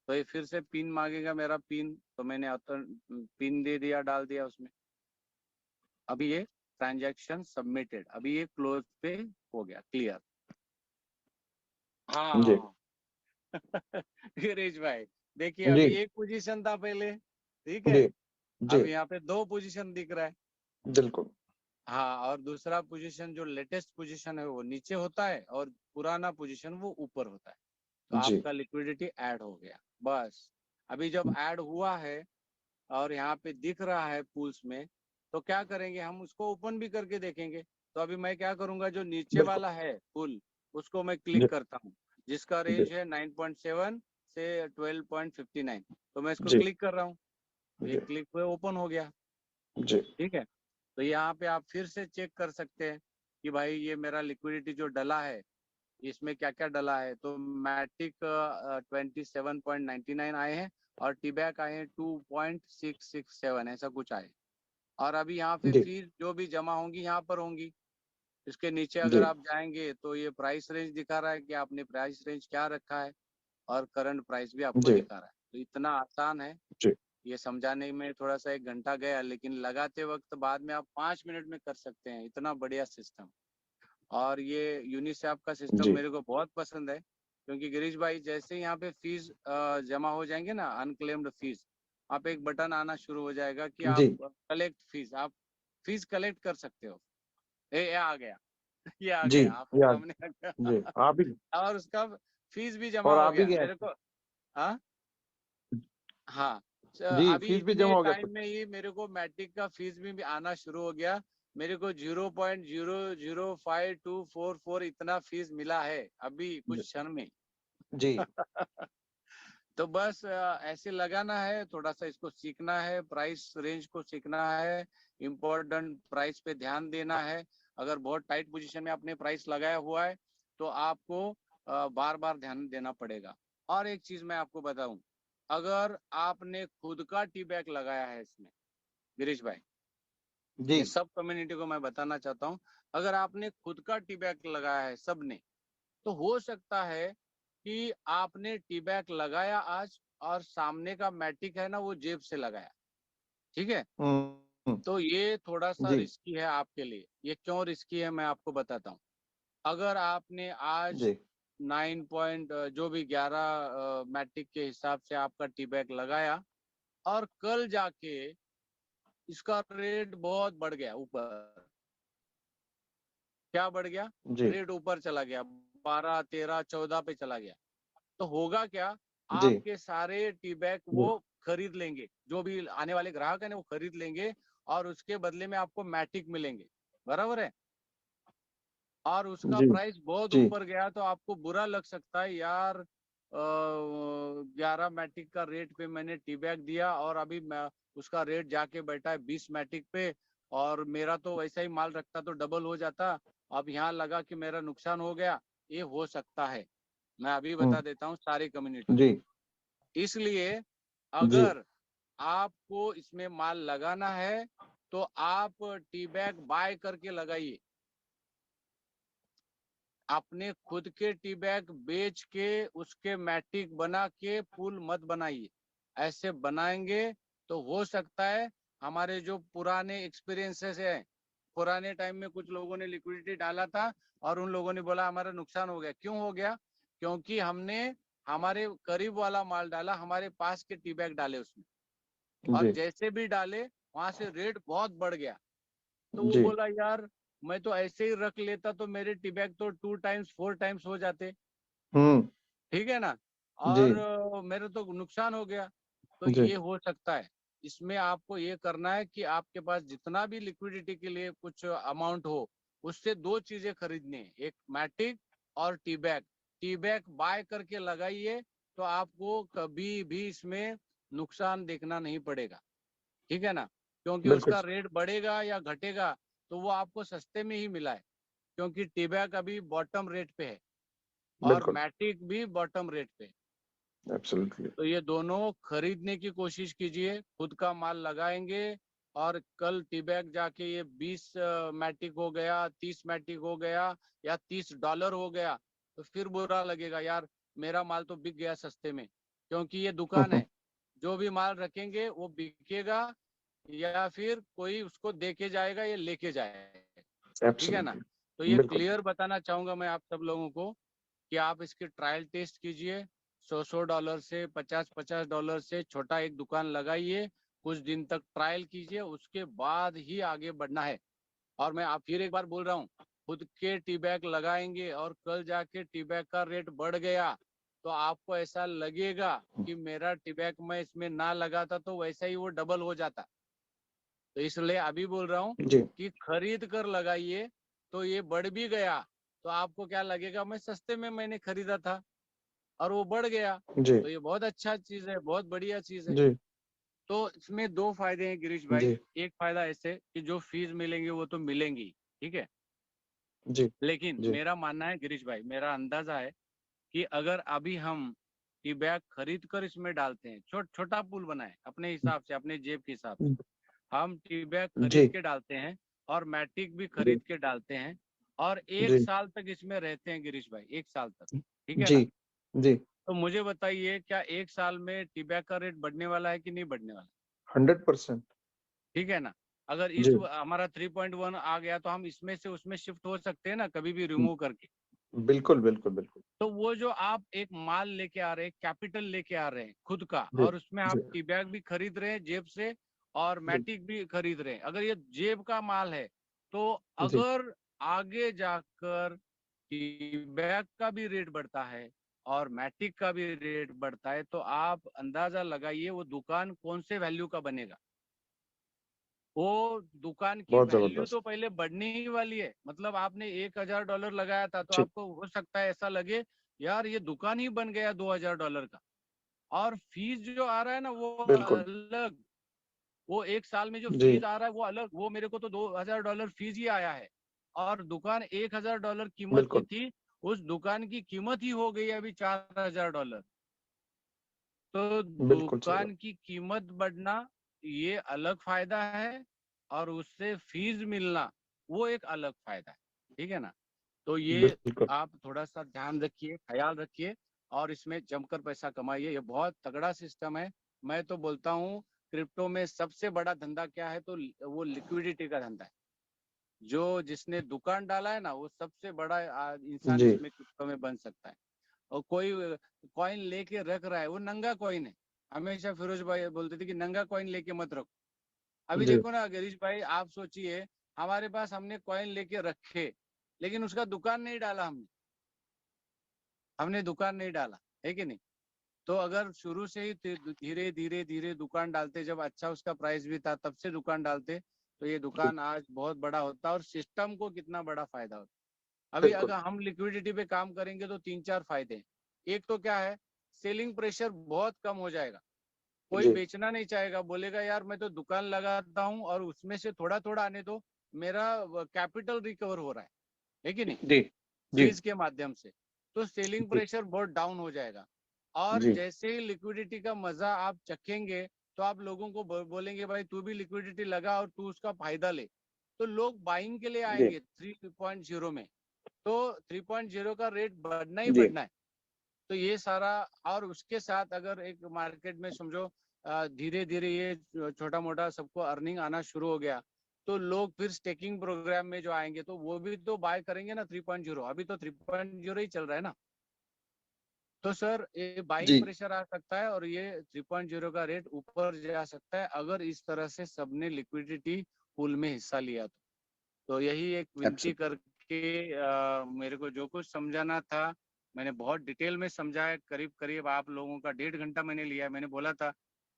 S3: तो ये फिर से पिन मांगेगा मेरा पिन, तो मैंने पिन दे दिया, डाल दिया उसमें। अभी ये ट्रांजैक्शन सबमिटेड, अभी ये क्लोज पे हो गया, क्लियर।
S2: जी
S3: हाँ गिरीश भाई देखिए,
S2: जी
S3: अभी एक पोजीशन था पहले, ठीक है,
S2: जी जी
S3: अब यहाँ पे 2 पोजीशन दिख रहा है।
S2: बिल्कुल।
S3: हाँ, और दूसरा पोजीशन जो लेटेस्ट पोजीशन है वो नीचे होता है, और पुराना पोजीशन वो ऊपर होता है। तो
S2: जी
S3: आपका लिक्विडिटी ऐड हो गया, बस। अभी जब ऐड हुआ है और यहाँ पे दिख रहा है पूल्स में, तो क्या करेंगे, हम उसको ओपन भी करके देखेंगे। तो अभी मैं क्या करूंगा, जो नीचे
S2: बिल्कुल।
S3: वाला है पुल, उसको मैं
S2: जी
S3: क्लिक करता हूँ, जिसका
S2: जी
S3: रेंज है 9.7 से 12.59। तो मैं इसको
S2: जी
S3: क्लिक कर रहा हूँ, तो ये
S2: जी
S3: क्लिक पे ओपन हो गया,
S2: जी
S3: ठीक है। तो यहाँ पे आप फिर से चेक कर सकते हैं कि भाई ये मेरा लिक्विडिटी जो डला है, इसमें क्या क्या डला है। तो मैटिक 27.99 आए हैं, और टीबैक आए हैं 2.667, ऐसा कुछ आए। और अभी यहाँ पे
S2: जी
S3: फीस जो भी जमा होंगी यहाँ पर होंगी। इसके नीचे अगर
S2: जी
S3: आप जाएंगे तो ये प्राइस रेंज दिखा रहा है कि आपने प्राइस रेंज क्या रखा है, और करंट प्राइस भी आपको
S2: जी
S3: दिखा रहा है। तो इतना आसान है,
S2: जी
S3: ये समझाने में थोड़ा सा 1 घंटा गया, लेकिन लगाते वक्त बाद में आप 5 मिनट में कर सकते हैं, इतना बढ़िया सिस्टम। और ये यूनिसैप का सिस्टम
S2: जी
S3: मेरे को बहुत पसंद है, क्योंकि गिरीश भाई जैसे यहाँ पे फीस जमा हो जाएंगे ना, अनक्लेम्ड फीस, आप एक बटन आना शुरू हो जाएगा कि आप
S2: जी
S3: कलेक्ट फीस, आप फीस कलेक्ट कर सकते हो। ये आ गया ये आ
S2: जी
S3: गया आपके
S2: याद।
S3: सामने आ
S2: जी
S3: गया
S2: आप ही।
S3: और उसका फीस भी जमा
S2: और
S3: हो
S2: आप ही
S3: गया
S2: गए।
S3: मेरे को। हाँ हाँ,
S2: जी
S3: अभी
S2: फीस भी
S3: इतने
S2: जमा हो गया
S3: टाइम में ही मेरे को मैट्रिक का फीस भी आना शुरू हो गया। मेरे को 0.005244 इतना फीस मिला है अभी कुछ क्षण में
S2: जी
S3: तो बस ऐसे लगाना है, थोड़ा सा इसको सीखना है, प्राइस रेंज को सीखना है, इम्पोर्टेंट प्राइस पे ध्यान देना है। अगर बहुत टाइट पोजीशन में आपने प्राइस लगाया हुआ है तो आपको बार बार ध्यान देना पड़ेगा। और एक चीज मैं आपको बताऊं, अगर आपने खुद का टी बैग लगाया है इसमें गिरीश भाई,
S2: जी
S3: ये सब कम्युनिटी को मैं बताना चाहता हूँ, अगर आपने खुद का टी बैग लगाया है सबने, तो हो सकता है कि आपने टी बैग लगाया आज, और सामने का मैटिक है ना वो जेब से लगाया, ठीक है।
S2: हम्म,
S3: तो ये थोड़ा सा
S2: जी
S3: रिस्की है आपके लिए। ये क्यों रिस्की है मैं आपको बताता हूँ। अगर आपने आज
S2: जी
S3: 9 पॉइंट जो भी 11 मैट्रिक के हिसाब से आपका टी बैग लगाया, और कल जाके इसका रेट बहुत बढ़ गया ऊपर, क्या बढ़ गया,
S2: जी
S3: रेट ऊपर चला गया, 12 13 14 पे चला गया, तो होगा क्या,
S2: जी
S3: आपके सारे टी बैग
S2: जी
S3: वो खरीद लेंगे, जो भी आने वाले ग्राहक है ना वो खरीद लेंगे, और उसके बदले में आपको मैटिक मिलेंगे, बराबर है। और उसका
S2: जी
S3: प्राइस बहुत
S2: जी
S3: ऊपर गया तो आपको बुरा लग सकता है यार, 11 मैटिक का रेट पे मैंने टी बैग दिया और अभी मैं उसका रेट जाके बैठा है 20 मैटिक पे, और मेरा तो वैसा ही माल रखता तो डबल हो जाता। अब यहाँ लगा कि मेरा नुकसान हो गया, ये हो सकता है। मैं अभी बता देता हूँ सारी कम्युनिटी।
S2: जी
S3: इसलिए
S2: जी
S3: अगर आपको इसमें माल लगाना है तो आप टी बैग बाय करके लगाइए। अपने खुद के टी बैग बेच के उसके मैटिक बना के पुल मत बनाइए। ऐसे बनाएंगे तो हो सकता है, हमारे जो पुराने एक्सपीरियंसेस है, पुराने टाइम में कुछ लोगों ने लिक्विडिटी डाला था और उन लोगों ने बोला हमारा नुकसान हो गया। क्यों हो गया? क्योंकि हमने हमारे करीब वाला माल डाला, हमारे पास के टी बैग डाले उसमें, और
S2: जी
S3: जैसे भी डाले वहां से रेट बहुत बढ़ गया। तो वो
S2: जी
S3: बोला यार मैं तो ऐसे ही रख लेता तो मेरे टी बैग तो 2 टाइम्स 4 टाइम्स हो जाते,
S2: हम्म
S3: ठीक है ना,
S2: जी
S3: और मेरे तो नुकसान हो गया। तो
S2: जी
S3: ये हो सकता है। इसमें आपको ये करना है कि आपके पास जितना भी लिक्विडिटी के लिए कुछ अमाउंट हो, उससे दो चीजें खरीदनी है, एक मैटिक और tea bag. Tea bag buy करके लगाइए तो आपको कभी भी इसमें नुकसान देखना नहीं पड़ेगा, ठीक है ना, क्योंकि
S2: बिल्कुल
S3: उसका रेट बढ़ेगा या घटेगा तो वो आपको सस्ते में ही मिला है, क्योंकि टी बैग अभी बॉटम रेट पे है और
S2: बिल्कुल
S3: मैटिक भी बॉटम रेट पे है।
S2: एब्सोल्युटली
S3: तो ये दोनों खरीदने की कोशिश कीजिए, खुद का माल लगाएंगे। और कल टी बैग जाके ये 20 मैटिक हो गया, 30 मैटिक हो गया या $30 हो गया तो फिर बुरा लगेगा यार, मेरा माल तो बिक गया सस्ते में। क्योंकि ये दुकान है, जो भी माल रखेंगे वो बिकेगा या फिर कोई उसको दे के जाएगा या लेके जाएगा, ठीक है ना। तो
S2: एब्सोल्युटली
S3: ये
S2: बिल्कुल
S3: क्लियर बताना चाहूंगा मैं आप सब लोगों को कि आप इसके ट्रायल टेस्ट कीजिए। $100 से $50 से छोटा एक दुकान लगाइए, कुछ दिन तक ट्रायल कीजिए, उसके बाद ही आगे बढ़ना है। और मैं आप फिर एक बार बोल रहा हूँ, खुद के टी बैग लगाएंगे और कल जाके टी बैग का रेट बढ़ गया तो आपको ऐसा लगेगा कि मेरा टी बैग मैं इसमें ना लगाता तो वैसा ही वो डबल हो जाता। तो इसलिए अभी बोल रहा हूँ
S2: जी
S3: कि खरीद कर लगाइए। तो ये बढ़ भी गया तो आपको क्या लगेगा, मैं सस्ते में मैंने खरीदा था और वो बढ़ गया,
S2: जी
S3: तो ये बहुत अच्छा चीज है, बहुत बढ़िया चीज है।
S2: जी
S3: तो इसमें दो फायदे हैं गिरीश भाई।
S2: जी
S3: एक फायदा ऐसे कि जो फीस मिलेंगे वो तो मिलेंगी, ठीक है।
S2: जी
S3: लेकिन
S2: जी
S3: मेरा मानना है गिरीश भाई, मेरा अंदाजा है कि अगर अभी हम टी बैग खरीद कर इसमें डालते हैं, छोटा पुल बनाए अपने हिसाब से, अपने जेब के हिसाब से, हम टी बैग खरीद
S2: जी
S3: के डालते हैं और मैटिक भी
S2: जी
S3: खरीद के डालते हैं और एक
S2: जी
S3: साल तक इसमें रहते हैं गिरीश भाई, एक साल तक, ठीक है
S2: जी
S3: ना।
S2: जी
S3: तो मुझे बताइए क्या एक साल में टी बैग का रेट बढ़ने वाला है कि नहीं बढ़ने वाला,
S2: 100%
S3: ठीक है ना। अगर
S2: जी
S3: हमारा 3.1 आ गया तो हम इसमें से उसमें शिफ्ट हो सकते हैं ना, कभी भी रिमूव करके।
S2: बिल्कुल बिल्कुल बिल्कुल
S3: तो वो जो आप एक माल लेके आ रहे हैं, कैपिटल लेके आ रहे हैं खुद का,
S2: जी
S3: और उसमें आप
S2: जी
S3: टी बैग भी खरीद रहे हैं जेब से और
S2: जी
S3: मैटिक भी खरीद रहे हैं, अगर ये जेब का माल है तो
S2: जी
S3: अगर आगे जाकर टी बैग का भी रेट बढ़ता है और मैटिक का भी रेट बढ़ता है तो आप अंदाजा लगाइए वो दुकान कौन से वैल्यू का बनेगा। वो दुकान की
S2: बहुत
S3: वैल्यू
S2: जबरदस्त
S3: तो पहले बढ़ने ही वाली है। मतलब आपने $1000 लगाया था तो
S2: जी
S3: आपको हो सकता है ऐसा लगे यार ये दुकान ही बन गया $2000 का। और फीस जो आ रहा है ना वो
S2: बिल्कुल
S3: अलग, वो एक साल में जो
S2: जी
S3: फीस आ रहा है वो अलग, वो मेरे को तो $2000 फीस ही आया है और दुकान $1000 कीमत की
S2: बिल्कुल
S3: थी, उस दुकान की कीमत ही हो गई अभी $4000। तो
S2: बिल्कुल सही बात
S3: दुकान की कीमत बढ़ना ये अलग फायदा है और उससे फीस मिलना वो एक अलग फायदा है, ठीक है ना। तो ये
S2: बिल्कुल
S3: आप थोड़ा सा ध्यान रखिए, ख्याल रखिए और इसमें जमकर पैसा कमाइए, ये बहुत तगड़ा सिस्टम है। मैं तो बोलता हूँ क्रिप्टो में सबसे बड़ा धंधा क्या है तो वो लिक्विडिटी का धंधा है। जो जिसने दुकान डाला है ना वो सबसे बड़ा इंसान
S2: जी
S3: इसमें क्रिप्टो में बन सकता है। और कोई कॉइन लेके रख रहा है वो नंगा कॉइन है। हमेशा फिरोज भाई बोलते थे कि नंगा कॉइन लेके मत रखो। अभी
S2: जी
S3: देखो ना गिरीश भाई, आप सोचिए हमारे पास हमने कॉइन लेके रखे लेकिन उसका दुकान नहीं डाला, हमने दुकान नहीं डाला, है कि नहीं। तो अगर शुरू से ही धीरे धीरे धीरे दुकान डालते, जब अच्छा उसका प्राइस भी था तब से दुकान डालते तो ये
S2: जी
S3: दुकान आज बहुत बड़ा होता और सिस्टम को कितना बड़ा फायदा होता। अभी अगर
S2: बिल्कुल
S3: हम लिक्विडिटी पे काम करेंगे तो तीन चार फायदे हैं। एक तो क्या है, सेलिंग प्रेशर बहुत कम हो जाएगा। कोई
S2: जी।
S3: बेचना नहीं चाहेगा, बोलेगा यार मैं तो दुकान लगाता हूँ और उसमें से थोड़ा थोड़ा आने दो, मेरा कैपिटल रिकवर हो रहा है कि नहीं,
S2: जी। जी।
S3: लीज के माध्यम से। तो सेलिंग
S2: जी।
S3: प्रेशर बहुत डाउन हो जाएगा। और
S2: जी।
S3: जैसे ही लिक्विडिटी का मजा आप चखेंगे तो आप लोगों को बोलेंगे भाई तू भी लिक्विडिटी लगा और तू उसका फायदा ले, तो लोग बाइंग के लिए
S2: जी।
S3: आएंगे 3.0 में। तो 3.0 का रेट बढ़ना ही
S2: जी।
S3: बढ़ना है। तो ये सारा, और उसके साथ अगर एक मार्केट में समझो धीरे धीरे ये छोटा मोटा सबको अर्निंग आना शुरू हो गया, तो लोग फिर स्टेकिंग प्रोग्राम में जो आएंगे तो वो भी तो बाय करेंगे ना 3.0। अभी तो 3.0 ही चल रहा है ना। तो सर ये बाइंग
S2: जी।
S3: प्रेशर आ सकता है और ये 3.0 का रेट ऊपर जा सकता है अगर इस तरह से सबने लिक्विडिटी पूल में हिस्सा लिया तो यही एक विनती करके मेरे को जो कुछ समझाना था मैंने बहुत डिटेल में समझाया। करीब करीब आप लोगों का 1.5 घंटा मैंने लिया। मैंने बोला था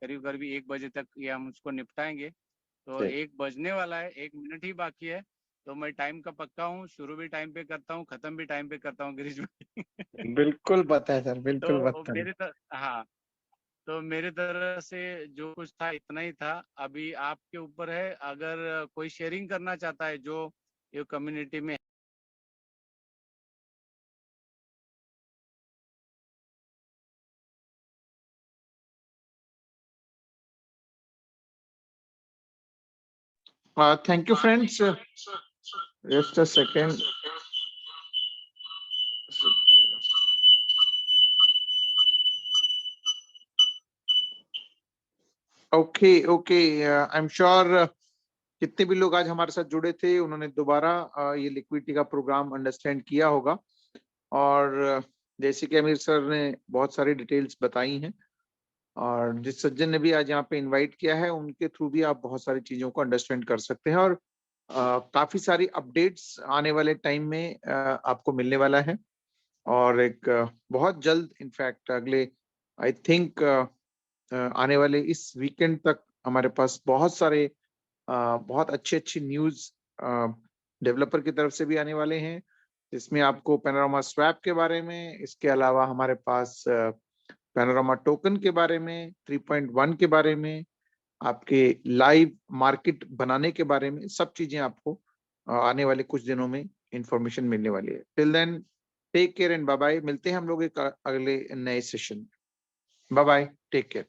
S3: करीब करीब 1 बजे तक ये हम उसको निपटाएंगे, तो
S2: जी।
S3: 1 बजने वाला है, 1 मिनट ही बाकी है। तो मैं टाइम का पक्का हूँ, शुरू भी टाइम पे करता हूँ, खत्म भी टाइम पे करता हूँ गिरीश भाई।
S2: बिल्कुल पता है सर, बिल्कुल
S3: तो
S2: पता है।
S3: हाँ, तो मेरे तरफ से जो कुछ था इतना ही था। अभी आपके ऊपर है, अगर कोई शेयरिंग करना चाहता है जो ये कम्युनिटी में
S2: Thank you, friends. Just a second. Okay, okay. I'm sure कितने भी लोग आज हमारे साथ जुड़े थे उन्होंने दोबारा ये लिक्विडिटी का प्रोग्राम अंडरस्टैंड किया होगा। और जैसे कि अमीर सर ने बहुत सारी डिटेल्स बताई हैं और जिस सज्जन ने भी आज यहाँ पे इनवाइट किया है उनके थ्रू भी आप बहुत सारी चीजों को अंडरस्टैंड कर सकते हैं। और काफी सारी अपडेट्स आने वाले टाइम में आपको मिलने वाला है। और एक बहुत जल्द इनफैक्ट अगले आई थिंक आने वाले इस वीकेंड तक हमारे पास बहुत सारे बहुत अच्छी न्यूज डेवलपर की तरफ से भी आने वाले हैं, जिसमें आपको पैनोरामा स्वैप के बारे में, इसके अलावा हमारे पास पैनोरामा टोकन के बारे में, 3.1 के बारे में, आपके लाइव मार्केट बनाने के बारे में, सब चीजें आपको आने वाले कुछ दिनों में इंफॉर्मेशन मिलने वाली है। Till then take care and bye bye. मिलते हैं हम लोग एक अगले नए सेशन में। Bye bye, take care.